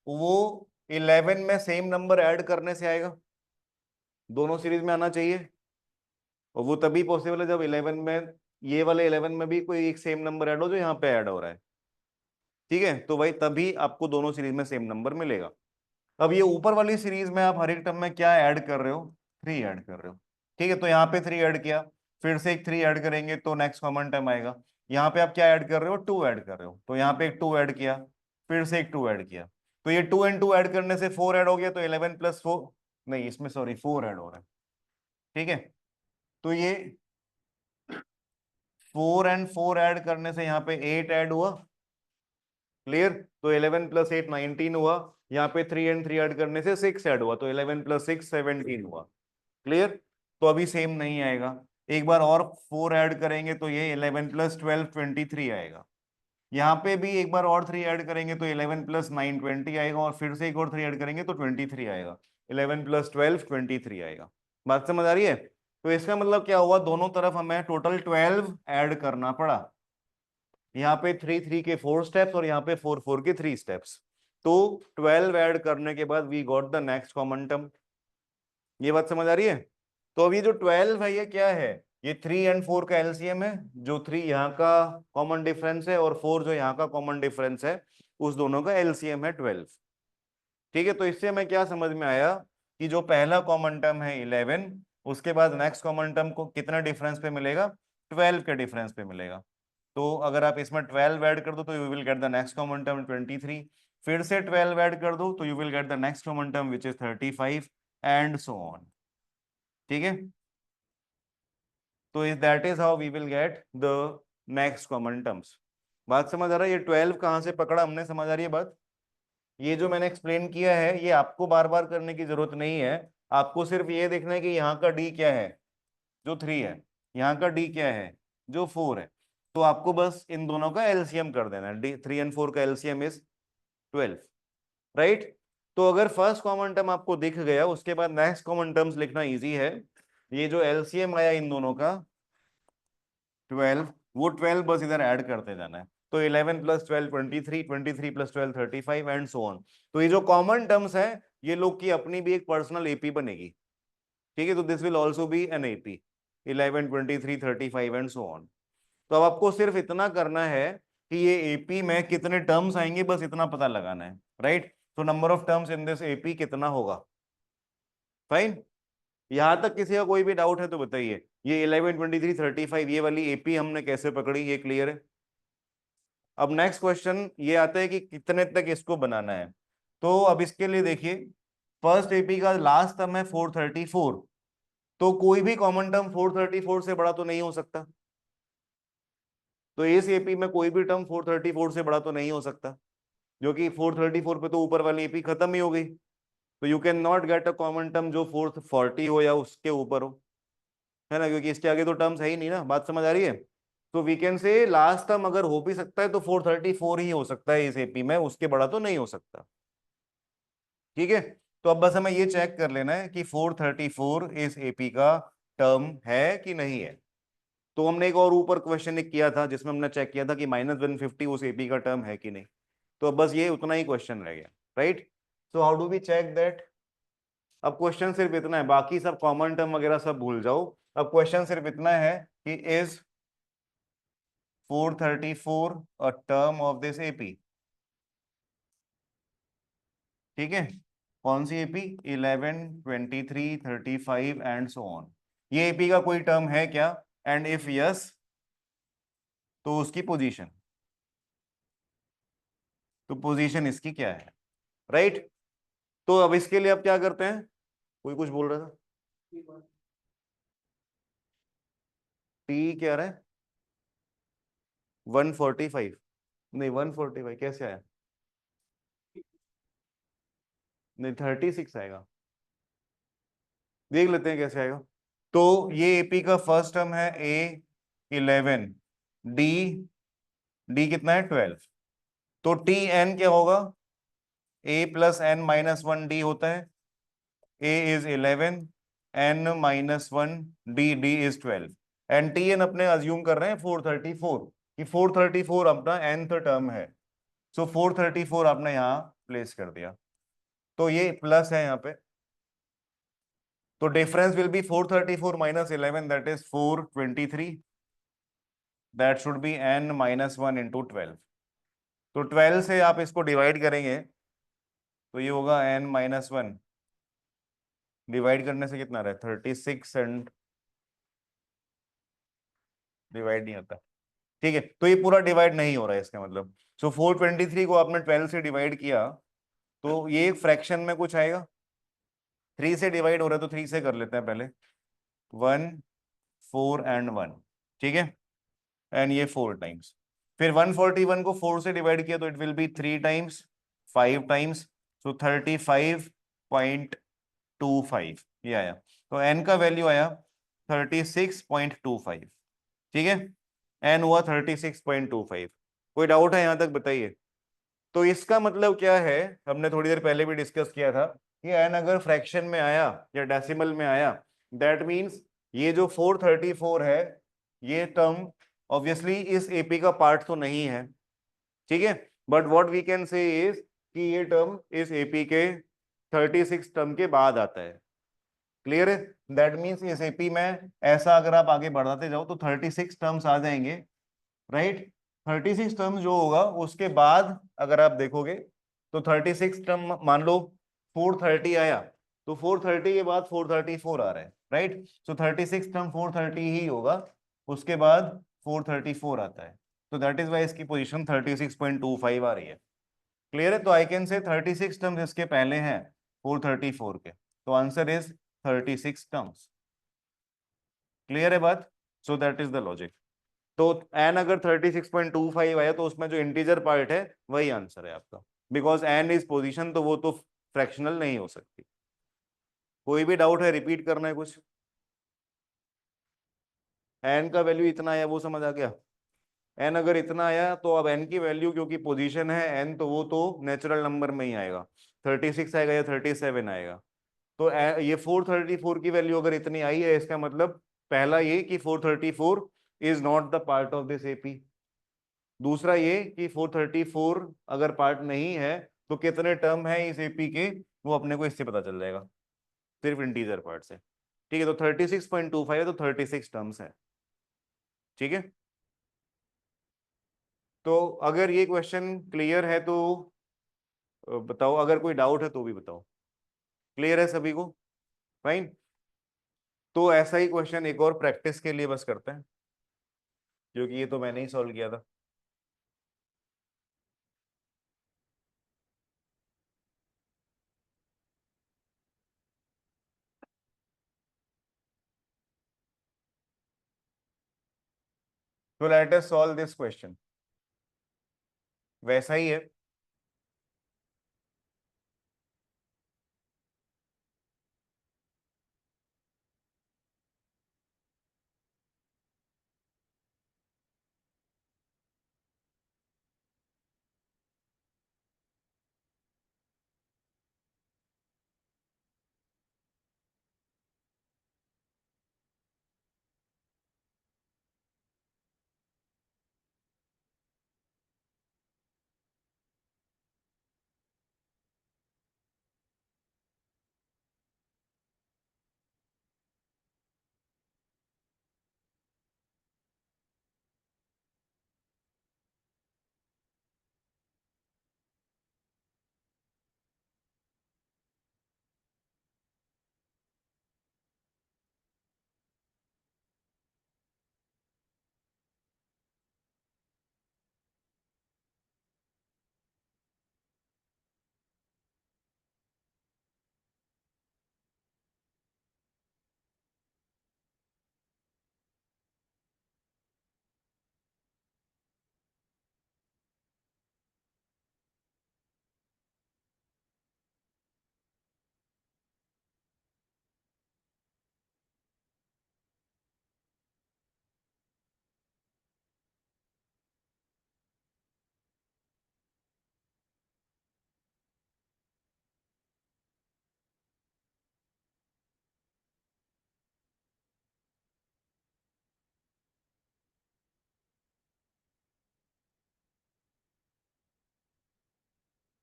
वो 11 में सेम नंबर ऐड करने से आएगा। दोनों सीरीज में आना चाहिए, और वो तभी पॉसिबल है जब 11 में, ये वाले 11 में भी कोई एक सेम नंबर ऐड हो जो यहाँ पे ऐड हो रहा है। ठीक है, तो भाई तभी आपको दोनों सीरीज में सेम नंबर मिलेगा। अब ये ऊपर वाली सीरीज में आप हर एक टर्म में क्या ऐड कर रहे हो, 3 ऐड कर रहे हो। ठीक है, तो यहाँ पे 3 ऐड किया, फिर से एक 3 ऐड करेंगे तो नेक्स्ट कॉमन टर्म आएगा। यहाँ पे आप क्या ऐड कर रहे हो, 2 ऐड कर रहे हो, तो यहाँ पे एक 2 ऐड किया, फिर से एक 2 ऐड किया, तो ये 2 एंड 2 ऐड करने से 4 ऐड हो गया, तो 11 प्लस 4, नहीं इसमें सॉरी 4 ऐड हो रहा है। ठीक है, तो ये 4 एंड 4 ऐड करने से यहाँ पे 8 ऐड हुआ। क्लियर, तो 11 प्लस 8 19 हुआ। यहाँ पे 3 एंड 3 ऐड करने से 6 ऐड हुआ, तो 11 प्लस 6 17 हुआ। क्लियर, तो अभी सेम नहीं आएगा। एक बार और 4 ऐड करेंगे तो ये 11 प्लस 12 23 आएगा। यहाँ पे भी एक बार और 3 ऐड करेंगे तो 11 प्लस 9 20 आएगा, और फिर से एक और 3 ऐड करेंगे तो 23 आएगा। 11 प्लस 12 23 आएगा। बात समझ आ रही है? तो इसका मतलब क्या हुआ, दोनों तरफ हमें टोटल 12 ऐड करना पड़ा। यहाँ पे 3 3 के 4 स्टेप्स और यहाँ पे 4 4 के 3 स्टेप्स। तो 12 ऐड करने के बाद we got the next common term. ये बात समझ आ रही है? तो अब ये जो 12 है ये क्या है, ये 3 एंड 4 का एलसीएम है, जो 3 यहाँ का कॉमन डिफरेंस है और 4 जो यहाँ का कॉमन डिफरेंस है, उस दोनों का एलसीएम है 12। ठीक है, तो इससे हमें क्या समझ में आया कि जो पहला कॉमन टर्म है 11, उसके बाद नेक्स्ट कॉमन टर्म को कितना डिफरेंस पे मिलेगा, 12 के डिफरेंस पे मिलेगा। तो अगर आप इसमें 12 ऐड कर दो तो you will get the next common term 23, फिर से 12 ऐड कर दो तो you will get the next common term which is 35 and so on. ठीक है, तो that is how we will get the next common terms. बात समझ आ रहा है? ये 12 कहाँ से पकड़ा हमने, समझ आ रही है बात? ये जो मैंने एक्सप्लेन किया है ये आपको बार बार करने की जरूरत नहीं है। आपको सिर्फ ये देखना है कि यहाँ का डी क्या है, जो 3 है, यहाँ का डी क्या है, जो 4 है। तो आपको बस इन दोनों का एलसीएम कर देना है, डी 3 एंड 4 का एलसीएम इज 12। राइट, तो अगर फर्स्ट कॉमन टर्म आपको दिख गया, उसके बाद नेक्स्ट कॉमन टर्म्स लिखना इजी है। ये जो एलसीएम आया इन दोनों का 12, वो 12 बस इधर ऐड करते जाना है। तो 11 plus 12 23, 23 plus 12 35 and so on. तो ये जो कॉमन टर्म्स है ये लोग की अपनी भी एक पर्सनल एपी बनेगी। ठीक है, तो this will also be an AP, 11 23 35 and so on. तो अब आपको सिर्फ इतना करना है कि ये एपी में कितने टर्म्स आएंगे, बस इतना पता लगाना है। राइट, तो number of terms in this AP कितना होगा। फाइन, यहां तक किसी का कोई भी डाउट है तो बताइए। ये 11 23 35 ये वाली एपी हमने कैसे पकड़ी, ये क्लियर है? अब नेक्स्ट क्वेश्चन ये आता है कि कितने तक इसको बनाना है। तो अब इसके लिए देखिए, फर्स्ट एपी का लास्ट टर्म है 434, तो कोई भी कॉमन टर्म 434 से बड़ा तो नहीं हो सकता। तो इस एपी में कोई भी टर्म 434 से बड़ा तो नहीं हो सकता, जो कि 434 पे तो ऊपर वाली एपी खत्म ही हो गई। तो you can not get a common term जो 440 हो या उसके ऊपर हो, है ना, क्योंकि इसके आगे तो टर्म्स है ही नहीं ना। बात समझ आ रही है? तो we can say last term अगर हो भी सकता है तो 434 ही हो सकता है इस एपी में, उसके बड़ा तो नहीं हो सकता। ठीक है, तो अब बस हमें ये चेक कर लेना है कि 434 इस एपी का टर्म है कि नहीं है। तो हमने एक और ऊपर क्वेश्चन एक किया था जिसमें हमने चेक किया था कि -150 उस एपी का टर्म है कि नहीं। तो अब बस ये उतना ही क्वेश्चन रह गया। Right, so how do we check that? अब क्वेश्चन सिर्फ इतना है, बाकी सब कॉमन टर्म वगैरह सब भूल जाओ। अब क्वेश्चन सिर्फ इतना है कि is 434 a term of this AP. ठीक है, कौन सी एपी, 11 23 35 एंड सो ऑन। ये एपी का कोई टर्म है क्या, एंड इफ यस तो उसकी पोजीशन, तो पोजीशन इसकी क्या है। राइट, तो अब इसके लिए अब क्या करते हैं, कोई कुछ बोल रहा था, टी क्या रहा है, 145, नहीं 145 कैसे आया, नहीं 36 आएगा, देख लेते हैं कैसे आएगा। तो ये एपी का फर्स्ट टर्म है A11, डी, डी कितना है 12, तो टी एन क्या होगा, A+n-1 डी होता है। A is 11, n-1, D is 12 and T N अपने अज्यूम कर रहे हैं 434, कि 434 अपना nth टर्म है। सो 434 आपने यहाँ प्लेस कर दिया, तो ये प्लस है यहाँ पे, तो difference will be 434 minus 11 that is 423, that should B n-1 into 12। तो 12 से आप इसको डिवाइड करेंगे तो ये होगा n-1। डिवाइड करने से कितना रहा है 36 एंड डिवाइड नहीं होता। ठीक है, तो ये पूरा डिवाइड नहीं हो रहा है इसका मतलब। सो 423 को आपने 12 से डिवाइड किया तो ये फ्रैक्शन में कुछ आएगा। 3 से डिवाइड हो रहा है तो 3 से कर लेते हैं पहले। 1, 4 एंड 1। ठीक है, एंड ये 4 टाइम्स। फिर 141 को 4 से डिवाइड किया तो it will be 3 times, 5 times, so 35.25 ये आया। तो एन का वैल्यू आया 36.25। ठीक है, एन हुआ 36.25। कोई डाउट है यहां तक बताइए। तो इसका मतलब क्या है, हमने थोड़ी देर पहले भी डिस्कस किया था कि एन अगर फ्रैक्शन में आया या डेसिमल में आया, दैट मींस ये जो 434 है ये टर्म ऑब्वियसली इस एपी का पार्ट तो नहीं है। ठीक है, but what we can say is कि ये टर्म इस एपी के 36 टर्म के बाद आता है। क्लियर है, दैट मीन्स इस एपी में ऐसा अगर आप आगे बढ़ाते जाओ तो 36 टर्म्स आ जाएंगे, राइट। 36 टर्म्स जो होगा उसके बाद अगर आप देखोगे तो 36 टर्म मान लो 430 आया तो 430 के बाद 434 आ रहा है, राइट। सो 36 टर्म 430 ही होगा, उसके बाद 434 आता है। तो दैट इज वाई इसकी पोजीशन 36.25 आ रही है। क्लियर है, तो आई कैन से 36 टर्म्स इसके पहले हैं 434 के, तो आंसर इज 36 टर्म्स। क्लियर है बात। So that is the logic. तो एन अगर 36.25 आया तो उसमें जो इंटीजर पार्ट है वही आंसर है आपका, बिकॉज एन इज पोजीशन, तो वो तो फ्रैक्शनल नहीं हो सकती। कोई भी डाउट है, रिपीट करना है कुछ। एन का वैल्यू इतना आया वो समझ आ गया। एन अगर इतना आया तो अब एन की वैल्यू क्योंकि पोजीशन है एन, तो वो तो नेचुरल नंबर में ही आएगा, 36 आएगा या 37 आएगा। तो ये 434 की वैल्यू अगर इतनी आई है इसका मतलब पहला ये कि 434 is not the part of this AP. दूसरा ये कि 434 अगर पार्ट नहीं है तो कितने टर्म है इस एपी के, वो अपने को इससे पता चल जाएगा, सिर्फ इंटीजर पार्ट से। ठीक है, तो 36.25 है तो 36 टर्म्स है। ठीक है, तो अगर ये क्वेश्चन क्लियर है तो बताओ, अगर कोई डाउट है तो भी बताओ। क्लियर है सभी को? फाइन। तो ऐसा ही क्वेश्चन एक और प्रैक्टिस के लिए बस करते हैं, क्योंकि ये तो मैंने ही सॉल्व किया था। तो let us solve this question. वैसा ही है।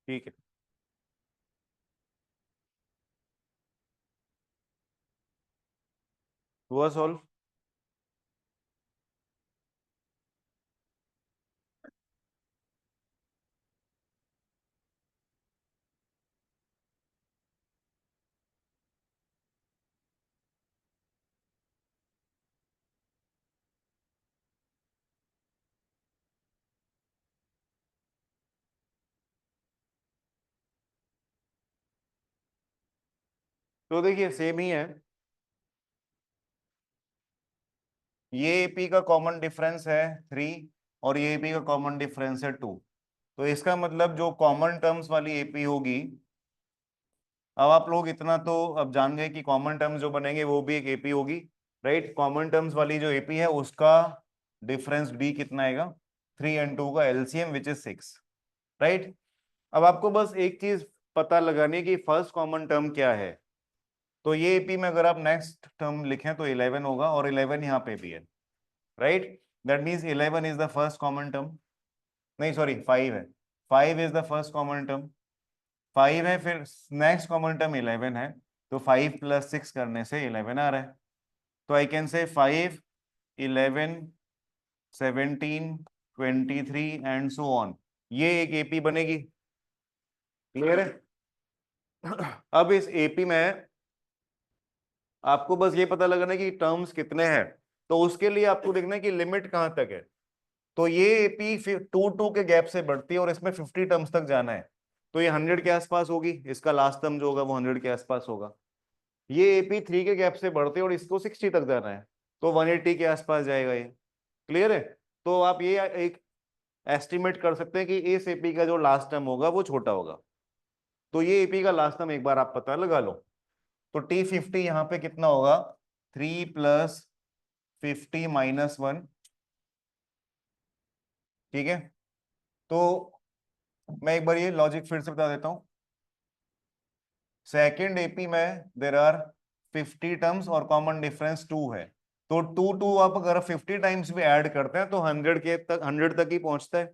ठीक है, हुआ सॉल्व। तो देखिए सेम ही है, ये एपी का कॉमन डिफरेंस है 3 और ये एपी का कॉमन डिफरेंस है 2। तो इसका मतलब जो कॉमन टर्म्स वाली एपी होगी, अब आप लोग इतना तो अब जान गए कि कॉमन टर्म्स जो बनेंगे वो भी एक एपी होगी, राइट। कॉमन टर्म्स वाली जो एपी है उसका डिफरेंस डी कितना आएगा, 3 एंड 2 का एलसीएम विच इज 6, राइट। अब आपको बस एक चीज पता लगानी है कि फर्स्ट कॉमन टर्म क्या है। तो ये एपी में अगर आप नेक्स्ट टर्म लिखें तो 11 होगा, और 11 यहाँ पे भी है, right. That means 11 is the first common term, नहीं सॉरी 5 है, 5 is the first common term, 5 है, फिर नेक्स्ट कॉमन टर्म 11 है, तो 5 प्लस 6 करने से 11 आ रहा है। तो I can say 5, 11, 17, 23 and so on, ये एक एपी बनेगी। क्लियर है? अब इस एपी में आपको बस ये पता लगाना है कि टर्म्स कितने हैं, तो उसके लिए आपको देखना है कि लिमिट कहां तक है। तो ये एपी फिर 2 के गैप से बढ़ती है और इसमें 50 टर्म्स तक जाना है, तो ये 100 के आसपास होगी, इसका लास्ट टर्म जो होगा वो 100 के आसपास होगा। ये एपी 3 के गैप से बढ़ते हैं और इसको 60 तक जाना है, तो 180 के आसपास जाएगा ये। क्लियर है? तो आप ये एक एस्टिमेट कर सकते हैं कि इस एपी का जो लास्ट टर्म होगा वो छोटा होगा। तो ये एपी का लास्ट टर्म एक बार आप पता लगा लो। तो T50 यहाँ पे कितना होगा, 3 प्लस 50 माइनस 1, ठीक है। तो मैं एक बार ये लॉजिक फिर से बता देता हूँ। सेकेंड एपी में देर आर 50 टर्म्स और कॉमन डिफरेंस 2 है, तो 2 आप अगर 50 टाइम्स भी ऐड करते हैं तो 100 तक ही पहुंचता है।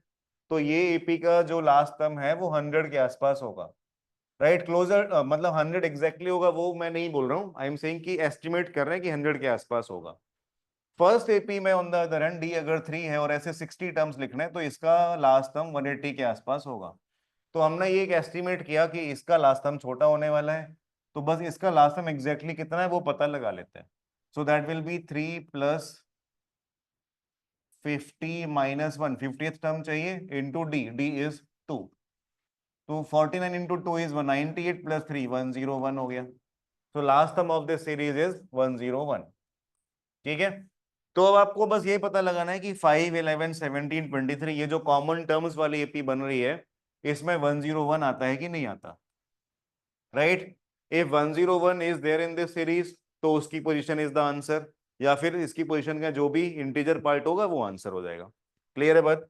तो ये एपी का जो लास्ट टर्म है वो 100 के आसपास होगा, राइट। क्लोजर मतलब 100 एग्जैक्टली होगा वो मैं नहीं बोल रहा हूँ, आई एम सेइंग कि एस्टिमेट कर रहे हैं कि 100 के आसपास होगा। फर्स्ट एपी में on the other hand D अगर 3 है और ऐसे 60 टर्म्स लिखने हैं तो इसका लास्ट टर्म 180 के आसपास होगा। तो हमने ये एक एस्टिमेट किया कि इसका लास्ट टर्म छोटा होने वाला है, तो बस इसका लास्ट टर्म एग्जैक्टली कितना है वो पता लगा लेते हैं। सो that will be 3 plus 50 minus 1, 50th term चाहिए, इंटू डी, डी इज 2, तो 49 इंटू 2 इज 198 प्लस 3 101 हो गया। तो last term of this series is 101, ठीक है। तो अब आपको बस ये पता लगाना है कि 5, 11, 17, 23 ये जो कॉमन टर्म्स वाली एपी बन रही है इसमें 101 आता है कि नहीं आता, right. If 101 is there in this series तो उसकी पोजीशन इज द आंसर, या फिर इसकी पोजीशन का जो भी इंटीजर पार्ट होगा वो आंसर हो जाएगा। क्लियर है बात?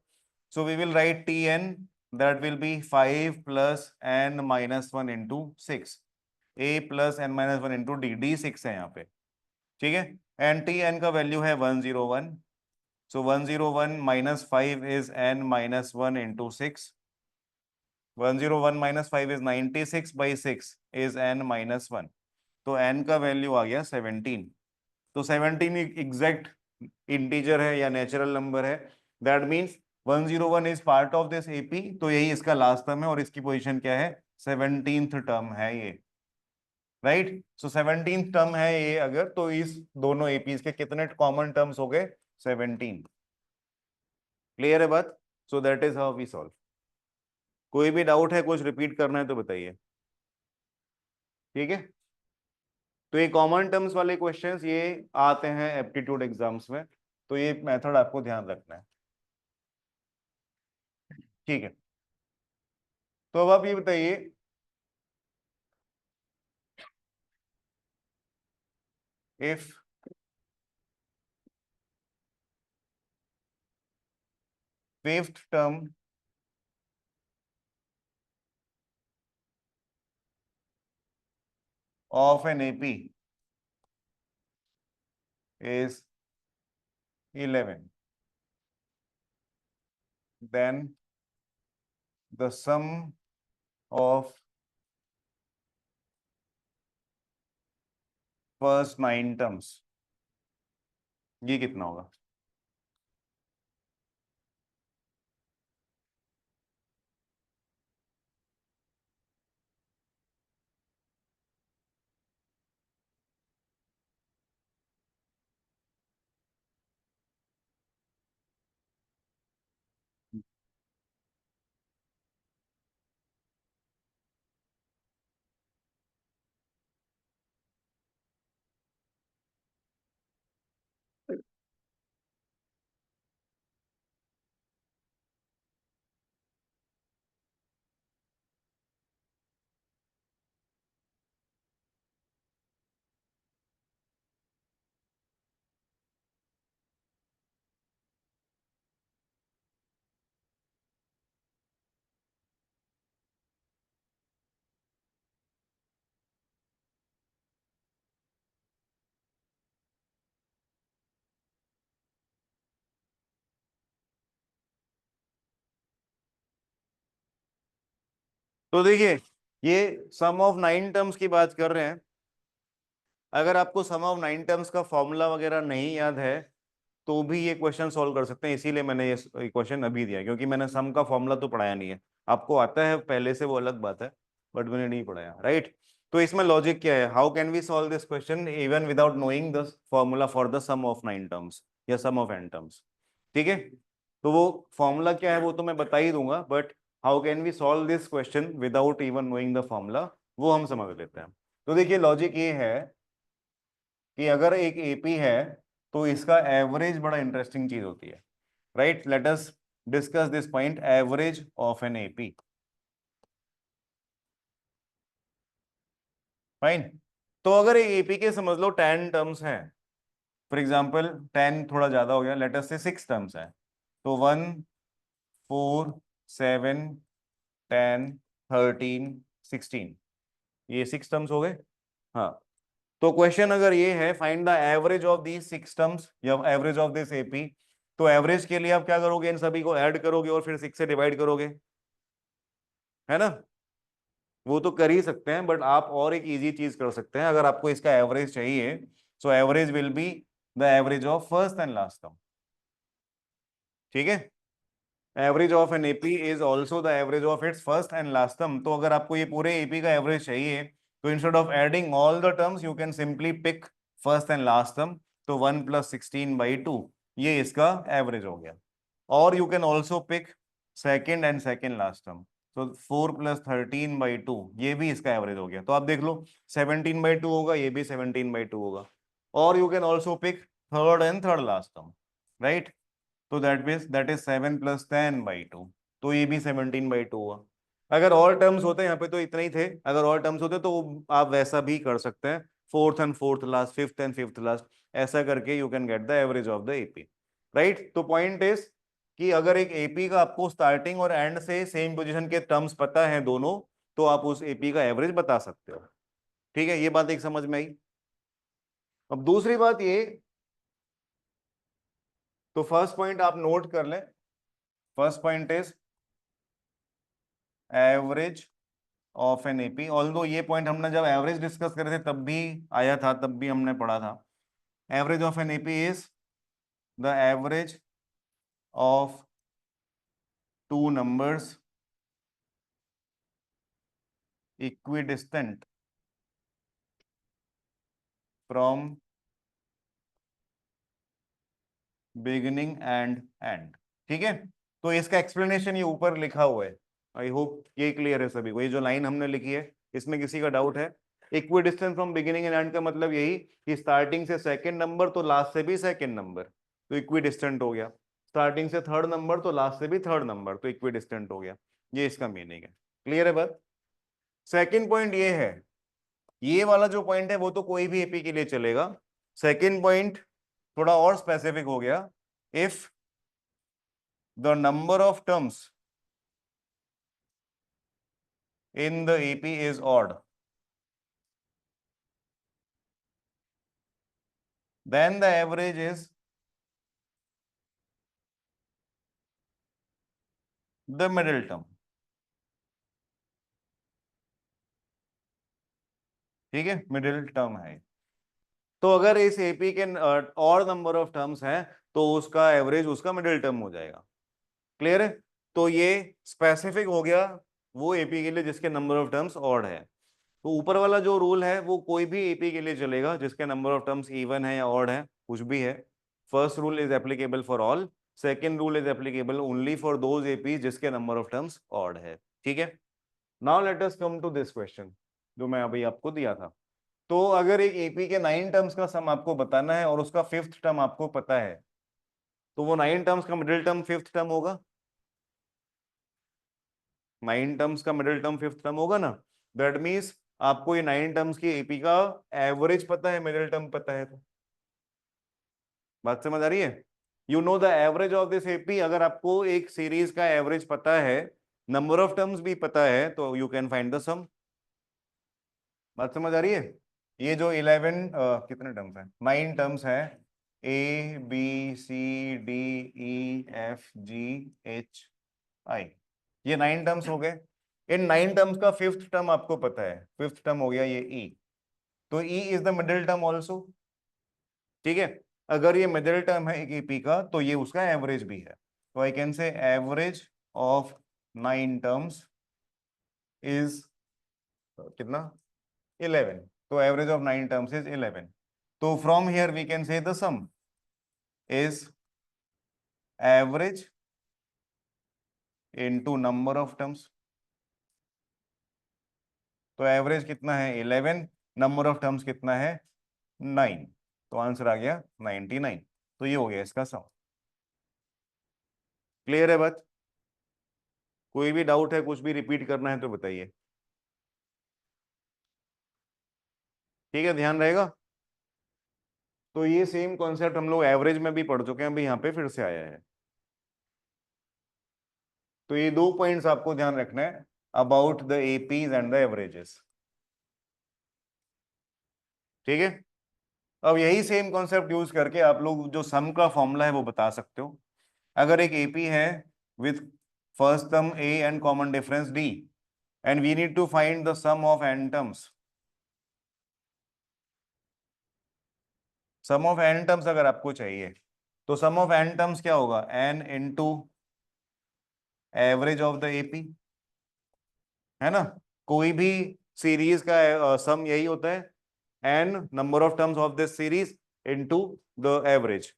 So we will write T N, that will be 5 plus N minus 1 into 6, A plus N minus 1 into D, D 6 है यहाँ पे, ठीक है। एन टी एन का वैल्यू है 101, so 101 minus 5 is N minus 1 into 6, 101 minus 5 is 96 by 6 is N minus 1, तो n का value आ गया 17। तो 17 एग्जैक्ट इंटीजर है या नेचुरल नंबर है, that means 101 is part of this AP, तो यही इसका लास्ट टर्म है और इसकी पोजीशन क्या है, 17th टर्म है ये, राइट। सो 17th टर्म है ये अगर, तो इस दोनों एपीज के कितने कॉमन टर्म्स हो गए, 17। क्लियर है बात? So that is how we solve. कोई भी डाउट है, कुछ रिपीट करना है तो बताइए, ठीक है। तो ये कॉमन टर्म्स वाले क्वेश्चंस ये आते हैं एप्टीट्यूड एग्जाम्स में, तो ये मेथड आपको ध्यान रखना है, ठीक है। तो अब आप ये बताइए, if fifth term of an AP is 11, then the sum of first 9 terms, ये कितना होगा? तो देखिए ये सम ऑफ 9 टर्म्स की बात कर रहे हैं। अगर आपको सम ऑफ 9 टर्म्स का फॉर्मूला वगैरह नहीं याद है तो भी ये क्वेश्चन सॉल्व कर सकते हैं, इसीलिए मैंने ये क्वेश्चन अभी दिया, क्योंकि मैंने सम का फॉर्मूला तो पढ़ाया नहीं है। आपको आता है पहले से, वो अलग बात है, बट मैंने नहीं पढ़ाया, राइट। तो इसमें लॉजिक क्या है, how can we solve this question even without knowing the formula for the sum of 9 terms या सम ऑफ n टर्म्स। ठीक है, तो वो फॉर्मूला क्या है वो तो मैं बता ही दूंगा, but how can we solve this question without even knowing the formula, वो हम समझ लेते हैं। तो देखिए लॉजिक ये है कि अगर एक एपी है तो इसका एवरेज बड़ा इंटरेस्टिंग चीज होती है, right. Let us discuss this point, average of an AP. Fine. तो अगर एक एपी के समझ लो 10 टर्म्स हैं, फॉर एग्जांपल 10 थोड़ा ज्यादा हो गया, लेट अस से 6 टर्म्स हैं, तो 1 4 7 10 13 16, ये 6 टर्म्स हो गए। हाँ, तो क्वेश्चन अगर ये है find the average of these 6 terms या एवरेज ऑफ दिस एपी, तो एवरेज के लिए आप क्या करोगे, इन सभी को ऐड करोगे और फिर 6 से डिवाइड करोगे, है ना। वो तो कर ही सकते हैं, बट आप और एक इजी चीज कर सकते हैं, अगर आपको इसका एवरेज चाहिए, so average will be the average of first and last term. ठीक है, average of an AP is also the average of its first and last term. तो अगर आपको ये पूरे एपी का एवरेज चाहिए, तो instead of adding all the terms you can simply pick first and last term, तो 1 + 16/2 ये इसका एवरेज हो गया। और you can also pick second and second last term, तो 4 + 13/2 ये भी इसका एवरेज हो गया। तो आप देख लो 17/2 होगा, ये भी 17/2 होगा। और you can also pick third and third last term, right. तो दैट इज 7 + 10/2, तो ये भी 17/2 हुआ। अगर और टर्म्स होते यहाँ पे तो इतने ही थे, अगर और टर्म्स होते तो आप वैसा भी कर सकते हैं, fourth and fourth last, fifth and fifth last, ऐसा करके you can get the average of the AP, right. तो पॉइंट इज कि अगर एक एपी का आपको स्टार्टिंग और एंड से सेम पोजीशन के टर्म्स पता है दोनों, तो आप उस एपी का एवरेज बता सकते हो। ठीक है, ये बात एक समझ में आई। अब दूसरी बात ये, तो फर्स्ट पॉइंट आप नोट कर लें, first point is average of an AP. Although ये पॉइंट हमने जब एवरेज डिस्कस करे थे तब भी आया था, तब भी हमने पढ़ा था। Average of an AP is the average of two numbers equidistant from beginning and and. ठीक है, तो इसका एक्सप्लेनेशन ये ऊपर लिखा हुआ है, आई होप ये क्लियर है सभी को। ये जो लाइन हमने लिखी है इसमें किसी का डाउट है? Equidistance from beginning and and का मतलब यही कि स्टार्टिंग से सेकंड नंबर तो लास्ट से भी सेकंड नंबर, तो इक्विडिस्टेंट हो गया। स्टार्टिंग से थर्ड नंबर तो लास्ट से भी थर्ड नंबर, तो इक्विडिस्टेंट हो गया। ये इसका मीनिंग है। क्लियर है बात? सेकंड पॉइंट ये है, ये वाला जो पॉइंट है वो तो कोई भी एपी के लिए चलेगा। सेकंड पॉइंट थोड़ा और स्पेसिफिक हो गया, if the number of terms in the AP is odd, then the average is the middle term। ठीक है, मिडिल टर्म है। तो अगर इस एपी के और नंबर ऑफ टर्म्स हैं तो उसका एवरेज उसका मिडिल टर्म हो जाएगा। क्लियर है? तो ये स्पेसिफिक हो गया वो एपी के लिए जिसके नंबर ऑफ टर्म्स ऑड है। तो ऊपर वाला जो रूल है वो कोई भी एपी के लिए चलेगा जिसके नंबर ऑफ टर्म्स इवन है या ऑड है, कुछ भी है। First rule is applicable for all, second rule is applicable only for those AP जिसके नंबर ऑफ टर्म्स ऑड है। ठीक है, now let us come to this question जो मैं अभी आपको दिया था। तो अगर एक एपी के 9 टर्म्स का सम आपको बताना है और उसका फिफ्थ टर्म आपको पता है, तो वो 9 टर्म्स का मिडिल टर्म फिफ्थ टर्म होगा। 9 टर्म्स का मिडिल टर्म फिफ्थ टर्म होगा ना। दैट मीन्स आपको ये 9 टर्म्स की एपी का एवरेज पता है, मिडिल टर्म पता है। तो बात समझ आ रही है? You know the average of this AP. अगर आपको एक सीरीज का एवरेज पता है, नंबर ऑफ टर्म्स भी पता है, तो यू कैन फाइंड द सम। बात समझ आ रही है? ये जो 11 कितने टर्म्स हैं, 9 टर्म्स हैं, ABCDEFGHI, ये 9 टर्म्स हो गए। इन 9 टर्म्स का फिफ्थ टर्म आपको पता है, फिफ्थ टर्म हो गया ये ई, तो E is the middle term also, ठीक है। अगर ये मिडिल टर्म है एक ईपी का तो ये उसका एवरेज भी है, तो I can say average of 9 terms is कितना, 11, तो एवरेज ऑफ 9 टर्म्स इज 11। तो from here we can say the sum is average into number of terms, तो एवरेज कितना है 11, नंबर ऑफ टर्म्स कितना है 9, तो आंसर आ गया 99। तो ये हो गया इसका सम। क्लियर है बात? कोई भी डाउट है, कुछ भी रिपीट करना है तो बताइए, ठीक है, ध्यान रहेगा। तो ये सेम कॉन्सेप्ट हम लोग एवरेज में भी पढ़ चुके हैं, अभी यहाँ पे फिर से आया है। तो ये दो पॉइंट्स आपको ध्यान रखना है about the APs and the averages, ठीक है। अब यही सेम कॉन्सेप्ट यूज करके आप लोग जो सम का फॉर्मूला है वो बता सकते हो। अगर एक एपी है with first term A and common difference D and we need to find the sum of N terms, sum of N terms अगर आपको चाहिए तो सम ऑफ एन टर्म्स क्या होगा, N into average of the AP, है ना। कोई भी सीरीज का सम यही होता है, N number of terms of this series into the average.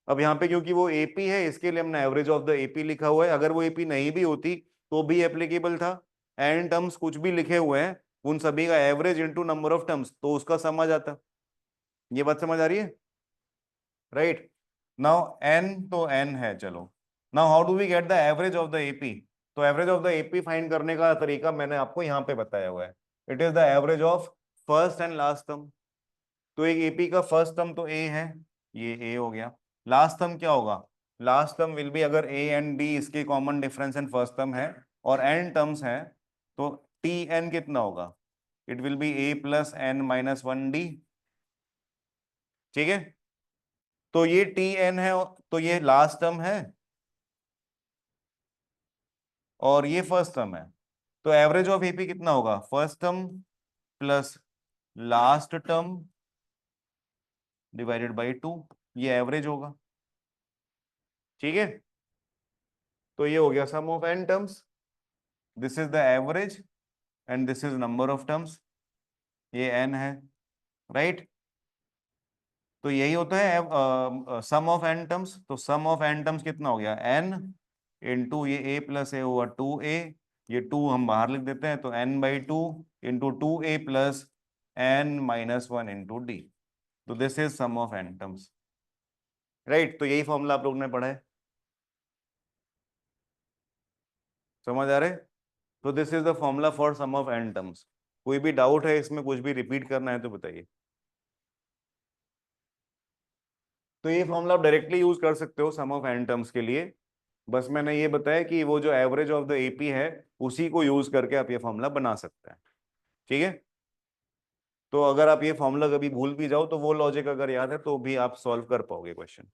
अब यहाँ पे क्योंकि वो एपी है इसके लिए हमने एवरेज ऑफ द एपी लिखा हुआ है, अगर वो एपी नहीं भी होती तो भी एप्लीकेबल था। एन टर्म्स कुछ भी लिखे हुए हैं उन सभी का average into number of terms तो उसका सम आ जाता। ये बात समझ आ रही है, राइट। नाउ एन तो एन है, चलो। Now how do we get the average of the AP, तो average of the AP find करने का तरीका मैंने आपको यहाँ पे बताया हुआ है। It is the average of first and last term, तो एक एपी का फर्स्ट टर्म तो ए है, ये ए हो गया। लास्ट टर्म क्या होगा, लास्ट टर्म विल बी, अगर ए एंड डी इसके common difference and first term है और एन टर्म्स है तो टी एन कितना होगा, it will be A plus N minus one D, ठीक है। तो ये टी एन है, तो ये लास्ट टर्म है और ये फर्स्ट टर्म है, तो एवरेज ऑफ एपी कितना होगा, first term plus last term divided by two, ये एवरेज होगा, ठीक है। तो ये हो गया sum of N terms, this is the average and this is number of terms, ये एन है, राइट। तो यही होता है सम ऑफ एन टर्म्स, तो सम ऑफ एन टर्म्स कितना हो गया एन इंटू ये ए प्लस ए हुआ टू ए, ये टू हम बाहर लिख देते हैं तो n by two into two a plus N minus one into d, तो this is sum of N terms, right. तो यही फॉर्मूला आप लोग ने पढ़ा है, समझ आ रहे। तो this is the formula for sum of N terms. कोई भी डाउट है इसमें, कुछ भी रिपीट करना है तो बताइए। तो ये फॉर्मूला आप डायरेक्टली यूज कर सकते हो सम ऑफ एन टर्म्स के लिए, बस मैंने ये बताया कि वो जो एवरेज ऑफ द एपी है उसी को यूज करके आप ये फॉर्मूला बना सकते हैं, ठीक है। तो अगर आप ये फॉर्मूला कभी भूल भी जाओ तो वो लॉजिक अगर याद है तो भी आप सॉल्व कर पाओगे क्वेश्चन।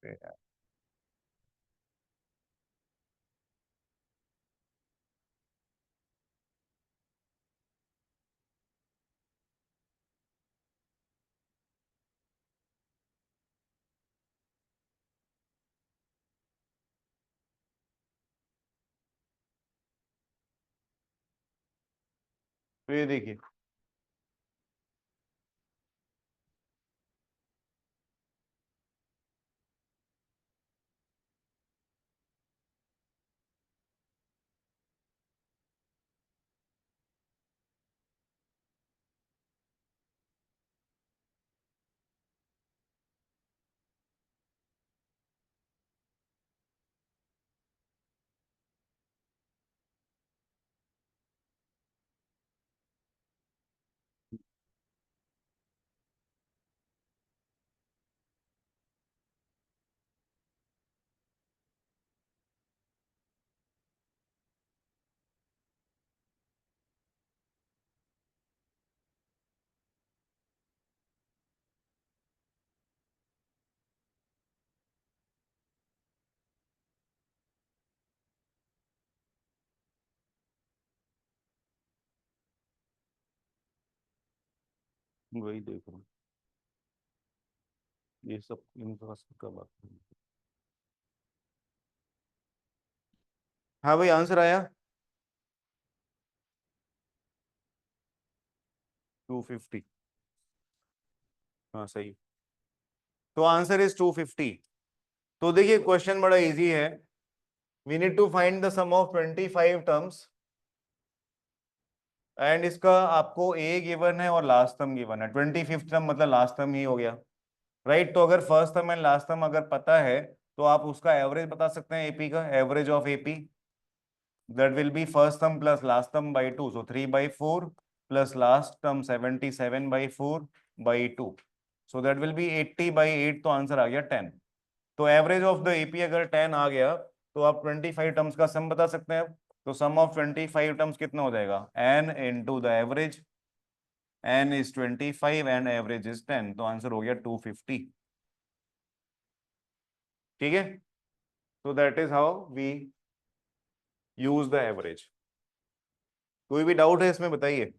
तो ये देखिए, वही देख रहा हूँ, ये सब इनका का बात है। हाँ भाई, आंसर आया 250। हाँ सही। तो आंसर इज 250। तो देखिए क्वेश्चन बड़ा इजी है। We need to find the sum of 25 terms and इसका आपको ए गिवन है और लास्ट टर्म गिवन है। 25th टर्म मतलब लास्ट टर्म ही हो गया, राइट। तो अगर first term and last term अगर पता है तो आप उसका एवरेज बता सकते हैं, एपी का average of AP. That will B first term plus last term by 2, so 3/4 plus last term 77/4 by 2, so that will B 80/8। तो आंसर आ गया 10। तो एवरेज ऑफ द एपी अगर 10 आ गया तो आप 25 टर्म्स का सम बता सकते हैं। तो सम ऑफ 25 टर्म्स कितना हो जाएगा, n into the average. n is 25 and average is 10, तो आंसर हो गया 250। ठीक है, तो that is how we use the average. कोई भी डाउट है इसमें बताइए।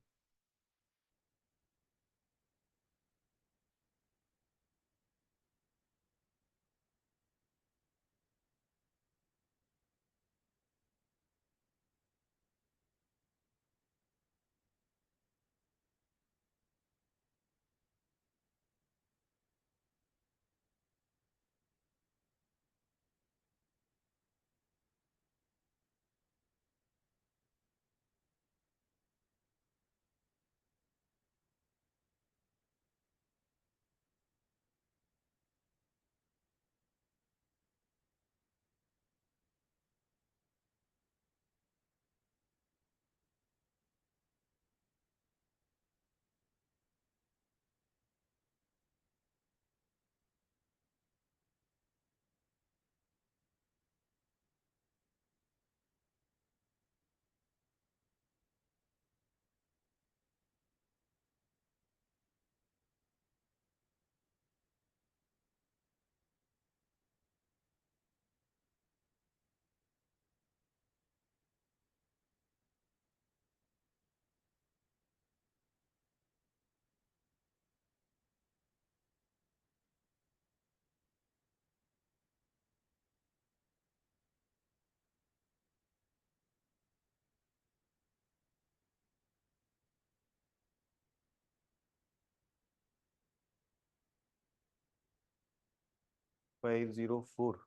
504,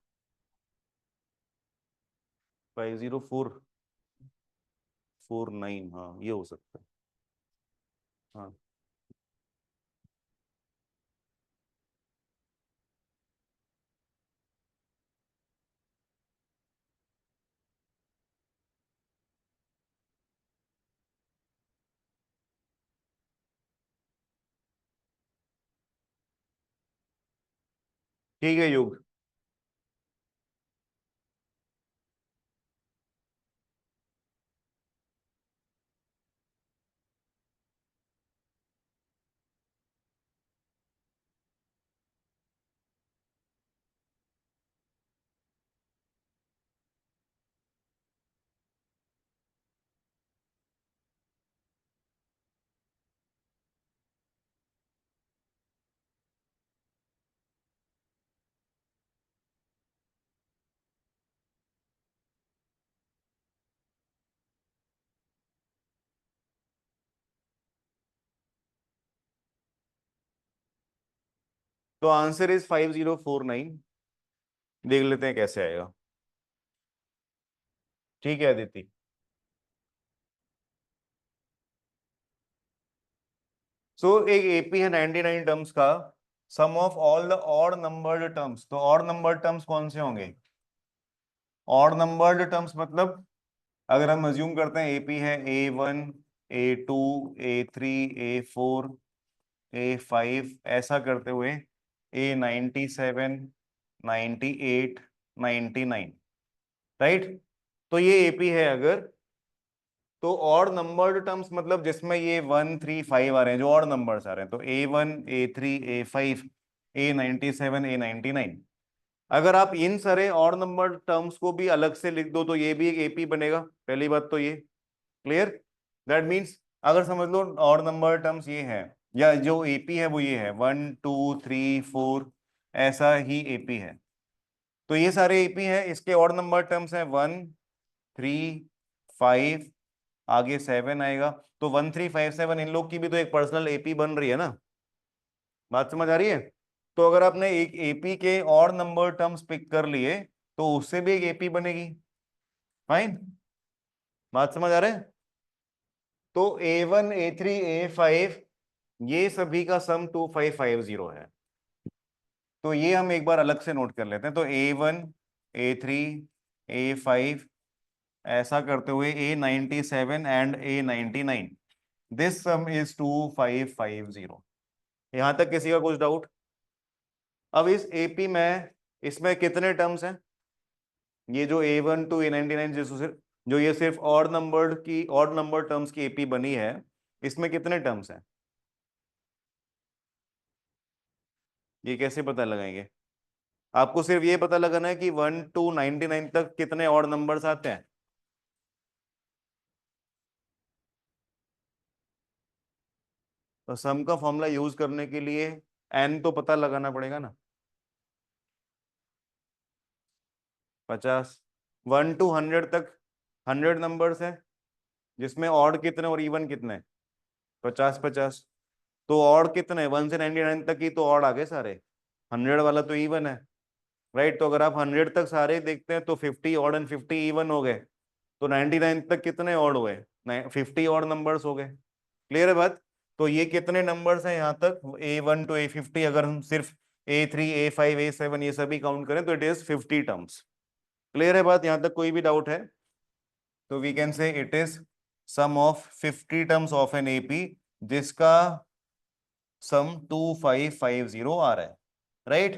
50449, हाँ ये हो सकता है। हाँ ठीक है युग। तो आंसर इज 5049। देख लेते हैं कैसे आएगा। ठीक है अदिति। सो एक एपी है 99 टर्म्स का, sum of all the odd numbered terms. तो ऑड नंबर्ड टर्म्स कौन से होंगे, ऑड नंबर्ड टर्म्स मतलब अगर हम अज्यूम करते हैं एपी है A1, A2, A3, A4, A5, ऐसा करते हुए A97, 98, 99, राइट। तो ये एपी है अगर, तो ऑड नंबर्ड टर्म्स मतलब जिसमें ये 1, 3, 5 आ रहे हैं, जो ऑड नंबर्स आ रहे हैं, तो A1, A3, A5, A97, A99। अगर आप इन सारे ऑड नंबर टर्म्स को भी अलग से लिख दो तो ये भी एक एपी बनेगा। पहली बात तो ये क्लियर। दैट मीन्स अगर समझ लो ऑड नंबर टर्म्स ये हैं, या जो एपी है वो ये है 1 2 3 4, ऐसा ही एपी है। तो ये सारे एपी हैं, इसके और नंबर टर्म्स हैं 1 3 5, आगे 7 आएगा। तो 1 3 5 7 इन लोग की भी तो एक पर्सनल एपी बन रही है ना। बात समझ आ रही है? तो अगर आपने एक एपी के और नंबर टर्म्स पिक कर लिए तो उससे भी एक एपी बनेगी। फाइन, बात समझ आ रहा है? तो A1 A3 A5 ये सभी का सम 2550 है। तो ये हम एक बार अलग से नोट कर लेते हैं। तो A1 A3 A5, ऐसा करते हुए A97 and A99, this some is 2550। यहां तक किसी का कुछ डाउट? अब इस एपी में इसमें कितने टर्म्स हैं? ये जो A1 to A99, जो ये सिर्फ ऑड नंबर टर्म्स की एपी बनी है, इसमें कितने टर्म्स हैं? ये कैसे पता लगाएंगे? आपको सिर्फ ये पता लगाना है कि 1 to 99 तक कितने ऑड नंबर्स आते हैं। तो सम का फॉर्मूला यूज करने के लिए एन तो पता लगाना पड़ेगा ना। 50। 1 to 100 तक 100 नंबर्स है, जिसमें ऑड कितने और इवन कितने? 50 50। तो ऑड कितने? 1 से 99 तक ही तो ऑड आ गए सारे, 100 वाला तो इवन है। राइट, तो अगर आप 100 तक सारे देखते हैं तो 50 ऑड एंड 50 इवन हो गए। तो 99 तक कितने ऑड हुए? 50 ऑड नंबर्स हो गए। क्लियर है बात? तो ये कितने नंबर्स हैं यहाँ तक, A1 to A50? अगर हम सिर्फ A3 A5 A7 ये सभी काउंट करें तो इट इज 50 टर्म्स। क्लियर है बात? यहाँ तक कोई भी डाउट है? तो we can say it is sum of 50 terms of an AP, जिसका सम 2550 आ रहा है। राइट,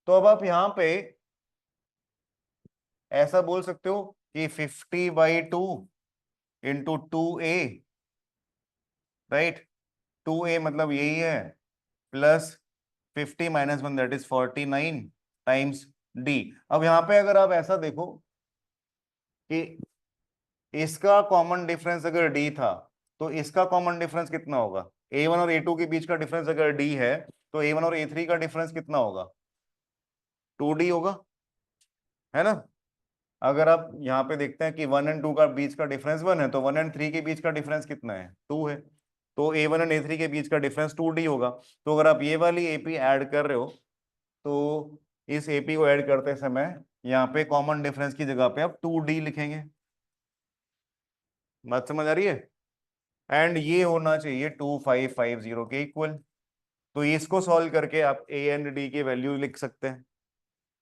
तो अब आप यहाँ पे ऐसा बोल सकते हो कि 50/2 × 2A, राइट। 2A मतलब यही है, plus 50 - 1 that is 49 times D। अब यहाँ पे अगर आप ऐसा देखो कि इसका कॉमन डिफरेंस अगर D था, तो इसका कॉमन डिफरेंस कितना होगा? A1 और A2 के बीच का डिफरेंस अगर D है, तो A1 और A3 का डिफरेंस कितना होगा? 2D होगा, है ना। अगर आप यहाँ पे देखते हैं कि 1 और 2 का बीच का डिफरेंस 1 है, तो 1 और 3 के बीच का डिफरेंस कितना है? 2 है। तो A1 और A3 के बीच का डिफरेंस 2D होगा। तो अगर आप ये वाली एपी ऐड कर रहे हो, तो इस एपी को ऐड करते समय यहाँ पे कॉमन डिफरेंस की जगह पे आप 2D लिखेंगे। बात समझ आ रही है? एंड ये होना चाहिए 2550 के इक्वल। तो इसको सॉल्व करके आप ए एंड डी की वैल्यू लिख सकते हैं।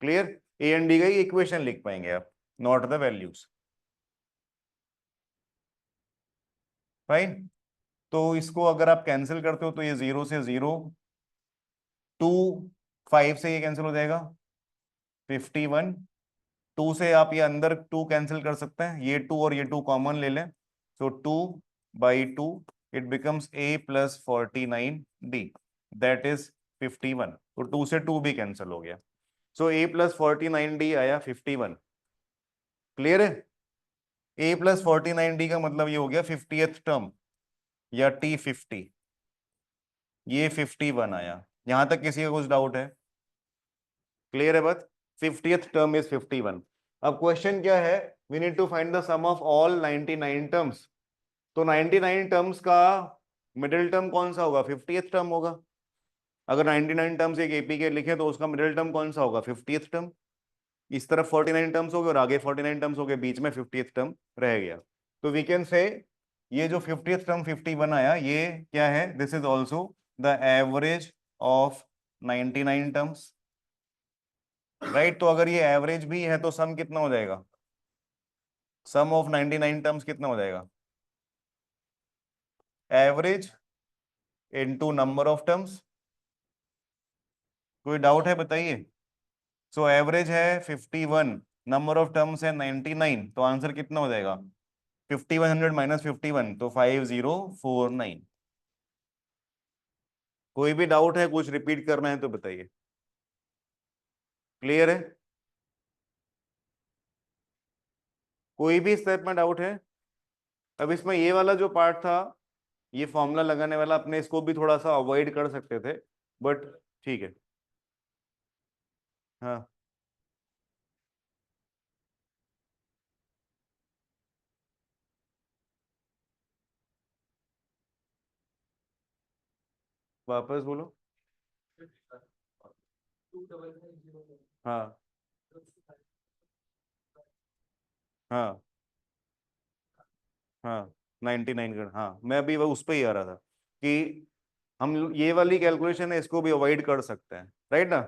क्लियर? ए एंड डी का ही इक्वेशन लिख पाएंगे आप, नॉट द वैल्यूज। फाइन। तो इसको अगर आप कैंसिल करते हो तो ये 0 से 0, 2 5 से ये कैंसिल हो जाएगा, 51। 2 से आप ये अंदर 2 कैंसिल कर सकते हैं, ये 2 और ये 2 कॉमन ले लें। तो 2/2 it becomes A+49D, that is 51। तो 2 से 2 भी कैंसिल हो गया। सो A+49D आया 51। क्लियर है? A+49D का मतलब ये हो गया 50th टर्म, या T50। ये 51 आया। यहां तक किसी का कुछ डाउट है? क्लियर है बात? 50th term is 51। अब क्वेश्चन क्या है? We need to find the sum of all 99 terms. तो 99 टर्म्स का मिडिल टर्म कौन सा होगा? 50th टर्म होगा। अगर 99 टर्म्स एक एपी के लिखे तो उसका मिडिल टर्म कौन सा होगा? 50th term. इस तरफ 49 टर्म्स हो गए और आगे 49 टर्म्स हो गए, बीच में 50th टर्म रह गया। तो वी कैन से ये जो 50th टर्म 51 आया, ये क्या है? This is also the average of 99 terms. Right, तो अगर ये एवरेज भी है तो सम कितना हो जाएगा? सम ऑफ 99 टर्म्स कितना हो जाएगा? Average into number of terms. कोई डाउट है बताइए? सो एवरेज है 51, नंबर ऑफ टर्म्स है 99, तो आंसर कितना हो जाएगा? 5100 - 51, तो 5049। कोई भी डाउट है, कुछ रिपीट करना है तो बताइए। क्लियर है? कोई भी स्टेप में डाउट है? अब इसमें ये वाला जो पार्ट था, ये फॉर्मूला लगाने वाला अपने इसको भी थोड़ा सा अवॉइड कर सकते थे, बट ठीक है। हाँ, वापस बोलो। हाँ हाँ हाँ, 99 का, हाँ मैं अभी वो उस पे ही आ रहा था कि हम ये वाली कैलकुलेशन है इसको भी अवॉइड कर सकते हैं, राइट ना।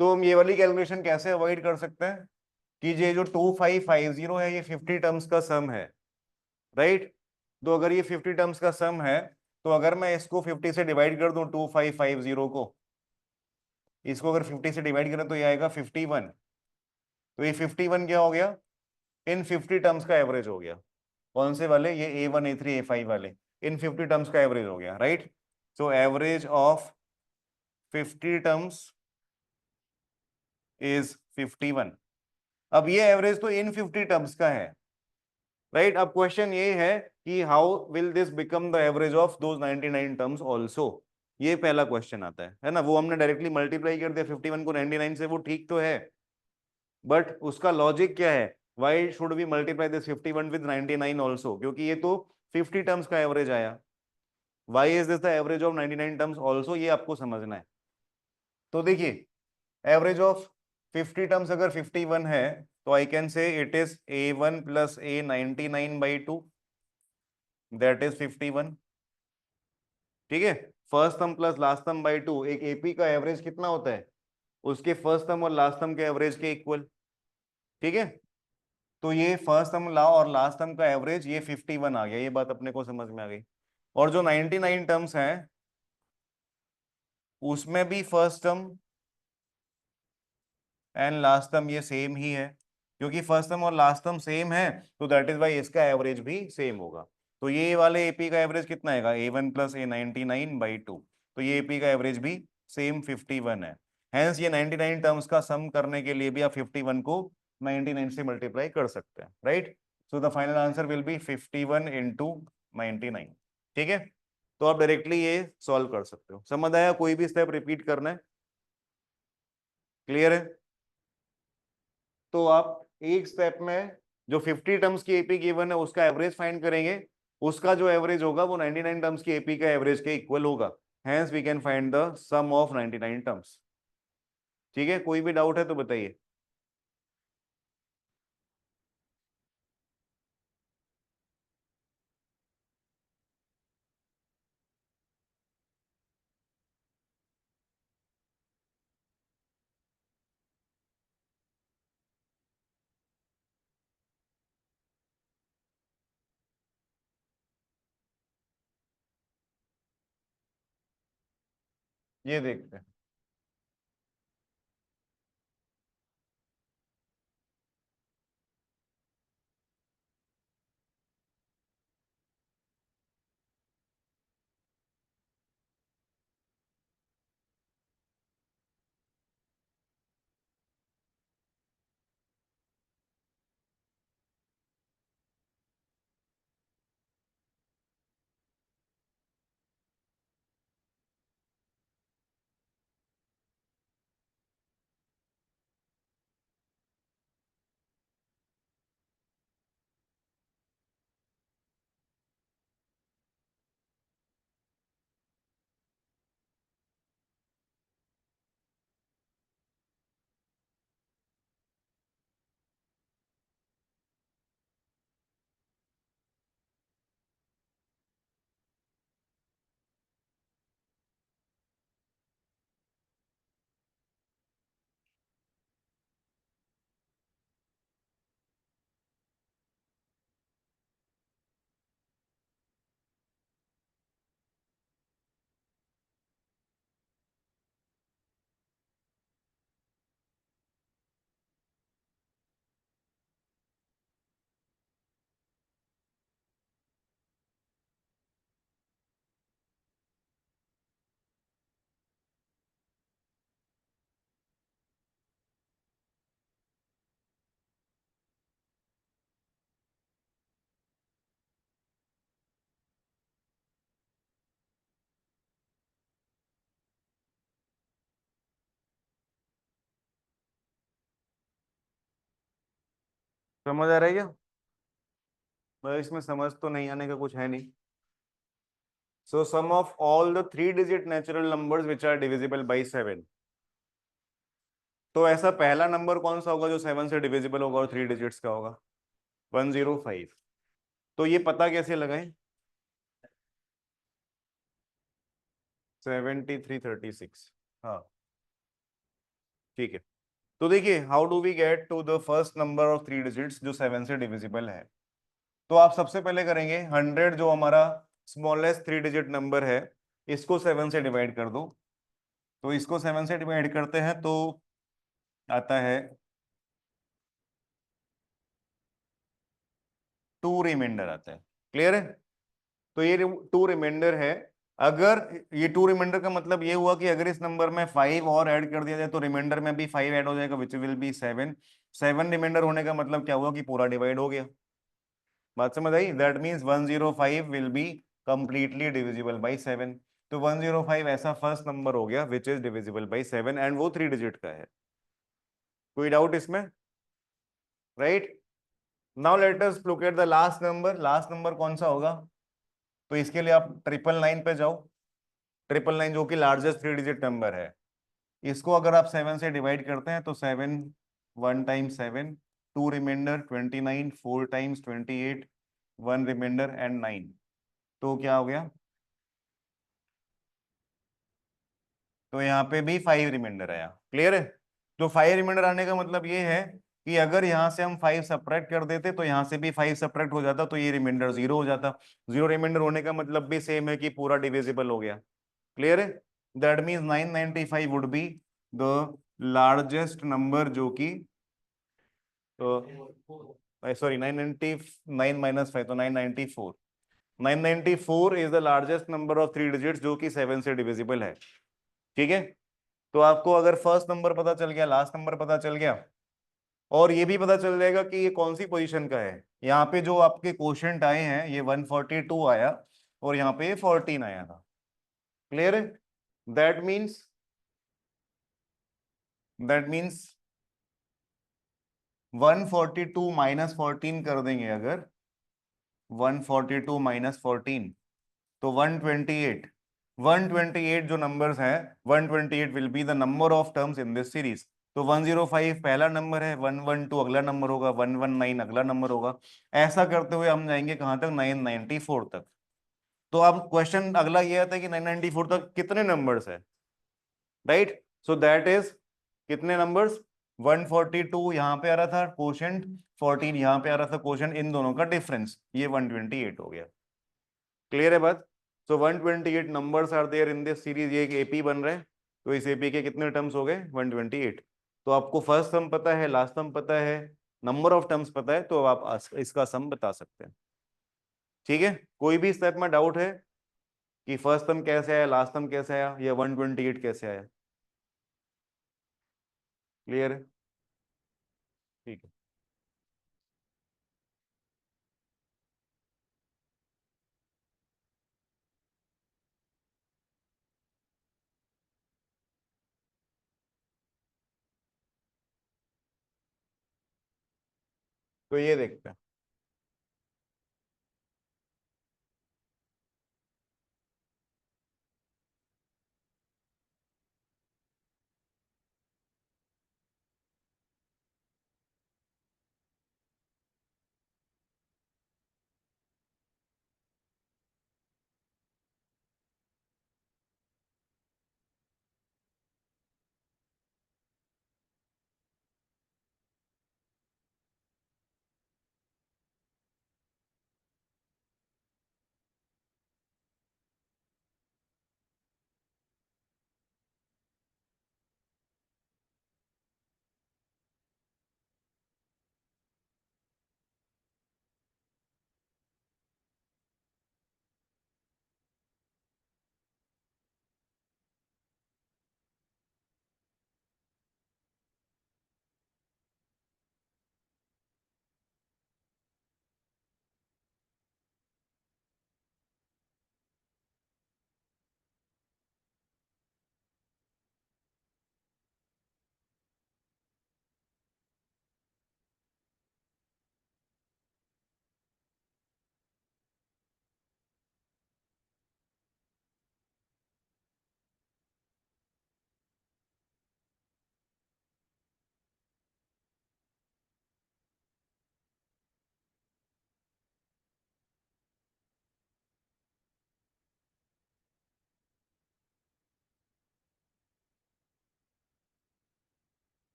तो हम ये वाली कैलकुलेशन कैसे अवॉइड कर सकते हैं कि ये जो 2550 है ये 50 टर्म्स का सम है, राइट। तो अगर ये 50 टर्म्स का सम है, तो अगर मैं इसको 50 से डिवाइड कर दूं 2550 को, इसको अगर 50 से डिवाइड करें तो ये आएगा 51। तो ये 51 क्या हो गया, इन 50 टर्म्स का एवरेज हो गया। कौन से वाले, ये A1 A3 A5 वाले, इन 50 टर्म्स का एवरेज हो गया, right. So average of 50 terms is 51। अब ये एवरेज तो इन 50 टर्म्स का है, राइट। अब क्वेश्चन ये है कि how will this become the average of those 99 terms also. ये पहला क्वेश्चन आता है ना। वो हमने डायरेक्टली मल्टीप्लाई कर दिया 51 को 99 से, वो ठीक तो है, बट उसका लॉजिक क्या है, why should we multiply this 51 with 99 also, क्योंकि ये तो 50 टर्म्स का एवरेज आया। Why is this the average of 99 terms also, ये आपको समझना है। तो देखिए, एवरेज ऑफ 50 टर्म्स अगर 51 है, तो I can say it is A1 plus A99/2, that is 51। ठीक है, first term plus last term by two, एक एपी का एवरेज कितना होता है, उसके फर्स्ट टर्म और लास्ट टर्म के एवरेज के इक्वल। ठीक है, तो ये फर्स्ट टर्म ला और लास्ट टर्म का एवरेज ये 51 आ गया, ये बात अपने को समझ में आ गई। और जो 99 टर्म्स हैं उसमें भी first term and last term ये सेम ही है, क्योंकि फर्स्ट टर्म और लास्ट टर्म सेम है, तो दैट इज वाई इसका एवरेज भी सेम होगा। तो ये वाले एपी का एवरेज कितना आएगा, A1 प्लस A99/2। तो ये एपी का एवरेज भी सेम 51 है। हेंस ये 99 टर्म्स का सम करने के लिए भी आप 51 को 99 से मल्टीप्लाई कर सकते हैं, right. So the final answer will be 51 into 99। ठीक है, तो आप डायरेक्टली ये सॉल्व कर सकते हो। समझ आया, कोई भी स्टेप रिपीट करना है, क्लियर है। तो आप एक स्टेप में जो 50 टर्म्स की एपी गिवन है उसका एवरेज फाइंड करेंगे, उसका जो एवरेज होगा वो 99 टर्म्स की एपी का एवरेज के इक्वल होगा। Hence we can find the sum of 99 terms. ठीक है, कोई भी डाउट है तो बताइए। ये देखते हैं। समझ आ रहा है क्या? भाई इसमें समझ तो नहीं आने का कुछ है नहीं. So sum of all the three digit natural numbers which are divisible by 7. तो ऐसा पहला नंबर कौन सा होगा जो 7 से डिविजिबल होगा और थ्री डिजिट्स का होगा? 105. तो ये पता कैसे लगाएं? 7336. हाँ ठीक है. तो देखिए how do we get to the first number of three digits जो 7 से डिविजिबल है. तो आप सबसे पहले करेंगे 100 जो हमारा स्मॉलेस्ट थ्री डिजिट नंबर है इसको 7 से डिवाइड कर दो. तो इसको 7 से डिवाइड करते हैं तो आता है 2 रिमाइंडर आता है. क्लियर है? तो ये 2 रिमाइंडर है. अगर ये 2 रिमाइंडर का मतलब ये हुआ कि अगर इस नंबर में 5 और ऐड कर दिया जाए तो रिमाइंडर में भी 5 ऐड हो जाएगा विच विल बी 7. 7 रिमाइंडर होने का मतलब क्या हुआ कि पूरा डिवाइड हो गया. बात समझ आई? That means 105 will be completely divisible by 7. तो 105 ऐसा फर्स्ट नंबर हो गया which is divisible by 7 and वो थ्री डिजिट का है. कोई डाउट इसमें? Right. Now let us look at the last number. Last number कौन सा होगा? तो इसके लिए आप 999 पे जाओ. 999 जो कि लार्जेस्ट थ्री डिजिट नंबर है. इसको अगर आप 7 से डिवाइड करते हैं तो 7 1 times 7, 2 remainder 29, 4 times 28, 1 remainder and 9. तो क्या हो गया? तो यहाँ पे भी 5 रिमाइंडर आया. क्लियर है? तो 5 रिमाइंडर आने का मतलब ये है कि अगर यहाँ से हम 5 सब्ट्रैक्ट कर देते तो यहाँ से भी 5 सब्ट्रैक्ट हो जाता तो ये रिमाइंडर 0 हो जाता. 0 रिमाइंडर होने का मतलब भी सेम है कि पूरा डिविजिबल हो गया. क्लियर है? That means 995 would be the largest number जो कि सॉरी 999 माइनस 5 तो 994. 994 is the largest number of three digits जो कि 7 से डिविजिबल है. ठीक है. तो आपको अगर फर्स्ट नंबर पता चल गया, लास्ट नंबर पता चल गया और ये भी पता चल जाएगा कि ये कौन सी पोजीशन का है. यहाँ पे जो आपके क्वोशंट आए हैं ये 142 आया और यहाँ पे 14 आया था. क्लियर है? That means that means 142 minus 14 कर देंगे अगर. 142 माइनस 14 तो 128. 128 जो नंबर्स हैं 128 will be the number of terms in this series. तो 105 पहला नंबर है, 112 अगला नंबर होगा, 119 अगला नंबर होगा. ऐसा करते हुए हम जाएंगे कहां तक? 994 तक. तो अब क्वेश्चन अगला ये आता है कि 994 तक कितने नंबर्स है. राइट. सो दैट इज कितने नंबर्स? 142 यहाँ पे आ रहा था क्वोशंट, 14 यहाँ पे आ रहा था क्वोशंट, इन दोनों का डिफरेंस ये 128 हो गया. क्लियर है बात? So 128 numbers are there in this series. ये एक एपी बन रहा है. तो इस एपी के कितने टर्म्स हो गए? 128. तो आपको फर्स्ट सम पता है, लास्ट सम पता है, नंबर ऑफ टर्म्स पता है, तो आप इसका सम बता सकते हैं. ठीक है. कोई भी इस टाइप में डाउट है कि फर्स्ट सम कैसे आया, लास्ट सम कैसे आया, या 128 कैसे आया? क्लियर है? ठीक है. तो ये देखते हैं.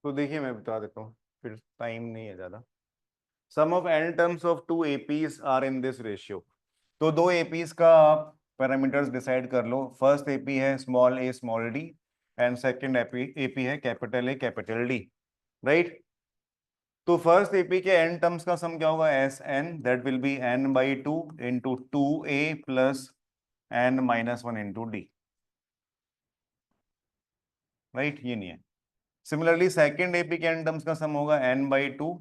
तो देखिए मैं बता देता हूँ, फिर टाइम नहीं है ज्यादा। Sum of n terms of two APs are in this ratio. तो दो एपीज का आप पैरामीटर्स डिसाइड कर लो। फर्स्ट एपी है small a small d, and second AP है capital A capital D, right. तो फर्स्ट एपी के n टर्म्स का सम क्या होगा, S n, that will be n/2 into 2a plus n-1 into d, right, ये नहीं है। सिमिलरली सेकेंड एपी के n टर्म्स का सम होगा n/2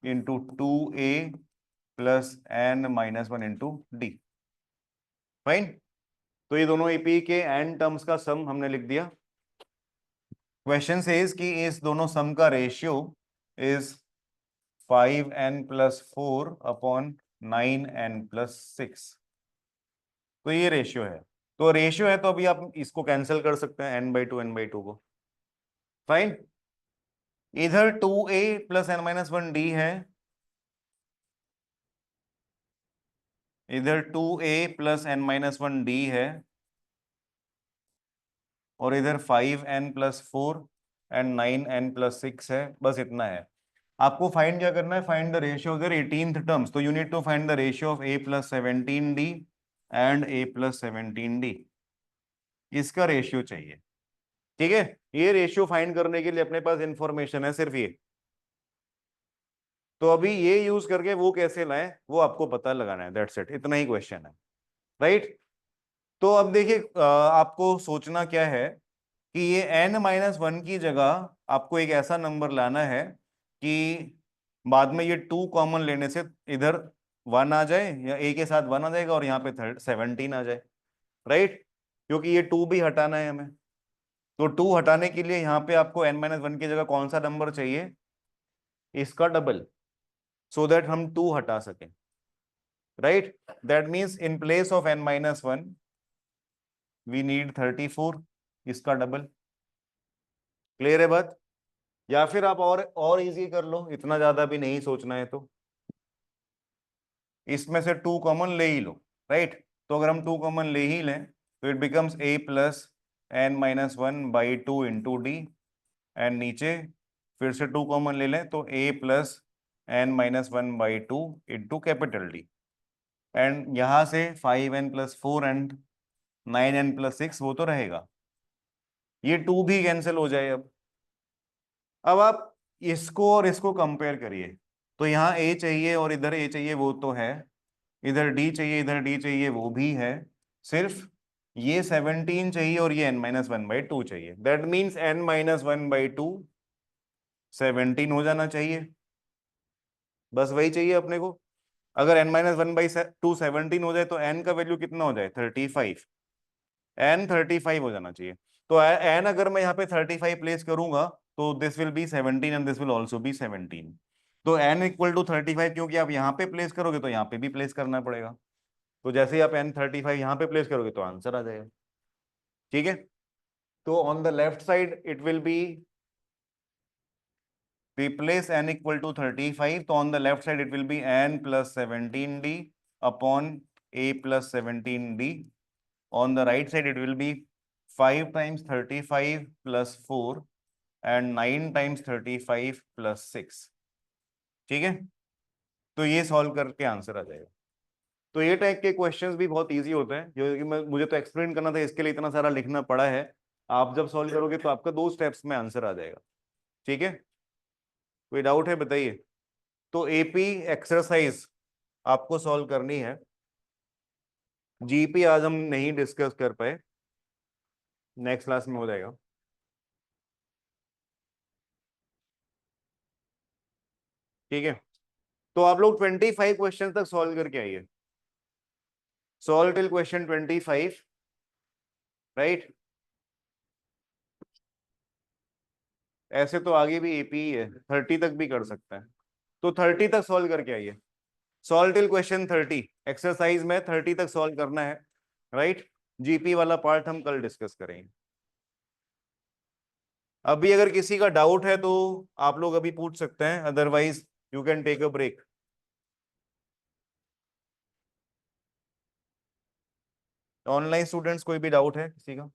into 2a plus n-1 into D, fine. तो ये दोनों एपी के n टर्म्स का सम हमने लिख दिया। क्वेश्चन सेज कि इस दोनों सम का ratio is 5n+4 upon 9n+6। तो ये रेशियो है। तो रेशियो है तो अभी आप इसको कैंसिल कर सकते हैं, n/2 n/2 को, फाइन। इधर 2a प्लस n-1d है, इधर 2a प्लस n-1d है, और इधर 5n+4 एंड 9n+6 है। बस इतना है। आपको फाइंड क्या करना है, find the ratio of the 18th terms. तो you need to find the ratio of a plus 17d and a plus 17d। इसका रेशियो चाहिए, ठीक है। ये रेशियो फाइंड करने के लिए अपने पास इंफॉर्मेशन है सिर्फ ये। तो अभी ये यूज करके वो कैसे लाएं वो आपको पता लगाना है, दैट्स इट, इतना ही क्वेश्चन है, राइट। तो अब देखिए आपको सोचना क्या है कि ये n-1 की जगह आपको एक ऐसा नंबर लाना है कि बाद में ये 2 कॉमन लेने से इधर 1 आ जाए, या a के साथ 1 आ जाएगा और यहाँ पे 17 आ जाए, राइट। क्योंकि ये 2 भी हटाना है हमें। तो 2 हटाने के लिए यहाँ पे आपको n-1 की जगह कौन सा नंबर चाहिए, इसका डबल, सो दैट हम 2 हटा सकें, right. That means in place of n-1 we need 34, इसका डबल। क्लियर है बात। या फिर आप और इजी कर लो, इतना ज्यादा भी नहीं सोचना है तो इसमें से 2 कॉमन ले ही लो, राइट। तो अगर हम 2 कॉमन ले ही लें तो it becomes a plus n-1/2 into D, and नीचे फिर से 2 कॉमन ले लें तो a plus n-1/2 into capital D, and यहां से 5n+4 एंड 9n+6 वो तो रहेगा, ये 2 भी कैंसिल हो जाए। अब आप इसको और इसको कंपेयर करिए। तो यहाँ a चाहिए और इधर a चाहिए, वो तो है। इधर d चाहिए, इधर d चाहिए, वो भी है। सिर्फ ये 17 चाहिए और ये n-1/2 चाहिए। दैट मीन्स n-1/2 17 हो जाना चाहिए, बस वही चाहिए अपने को। अगर n-1/2 17 हो जाए तो n का वैल्यू कितना हो जाए, 35। n 35 हो जाना चाहिए। तो n अगर मैं यहाँ पे 35 प्लेस करूंगा तो this will be 17 and this will also be 17। तो n इक्वल टू 35 क्योंकि आप यहाँ पे प्लेस करोगे तो यहाँ पे भी प्लेस करना पड़ेगा। तो जैसे ही आप n 35 यहाँ पे प्लेस करोगे तो आंसर आ जाएगा, ठीक है। तो on the left side it will B, replace n equal to 35, तो on the left side it will be n plus 17d upon a plus 17d. On the right side it will be 5 times 35 plus 4 and 9 times 35 plus 6, ठीक है। तो ये solve करके answer आ जाएगा। तो ये type के क्वेश्चंस भी बहुत इजी होते हैं, जो कि मुझे तो एक्सप्लेन करना था, इसके लिए इतना सारा लिखना पड़ा है। आप जब सॉल्व करोगे तो आपका 2 स्टेप्स में आंसर आ जाएगा, ठीक है। कोई डाउट है बताइए। तो एपी एक्सरसाइज आपको सॉल्व करनी है, जीपी आज हम नहीं डिस्कस कर पाए, नेक्स्ट क्लास में हो जाएगा, ठीक है। तो आप लोग 25 क्वेश्चन तक सॉल्व करके आइए। Solve till question 25, right. ऐसे तो आगे भी एपी ही है, 30 तक भी कर सकते हैं। तो 30 तक सॉल्व करके आइए। सॉल्व टिल क्वेश्चन 30, एक्सरसाइज में 30 तक सॉल्व करना है, राइट। जीपी वाला पार्ट हम कल डिस्कस करेंगे। अभी अगर किसी का डाउट है तो आप लोग अभी पूछ सकते हैं, otherwise you can take a break. Online students कोई भी डाउट है किसी का?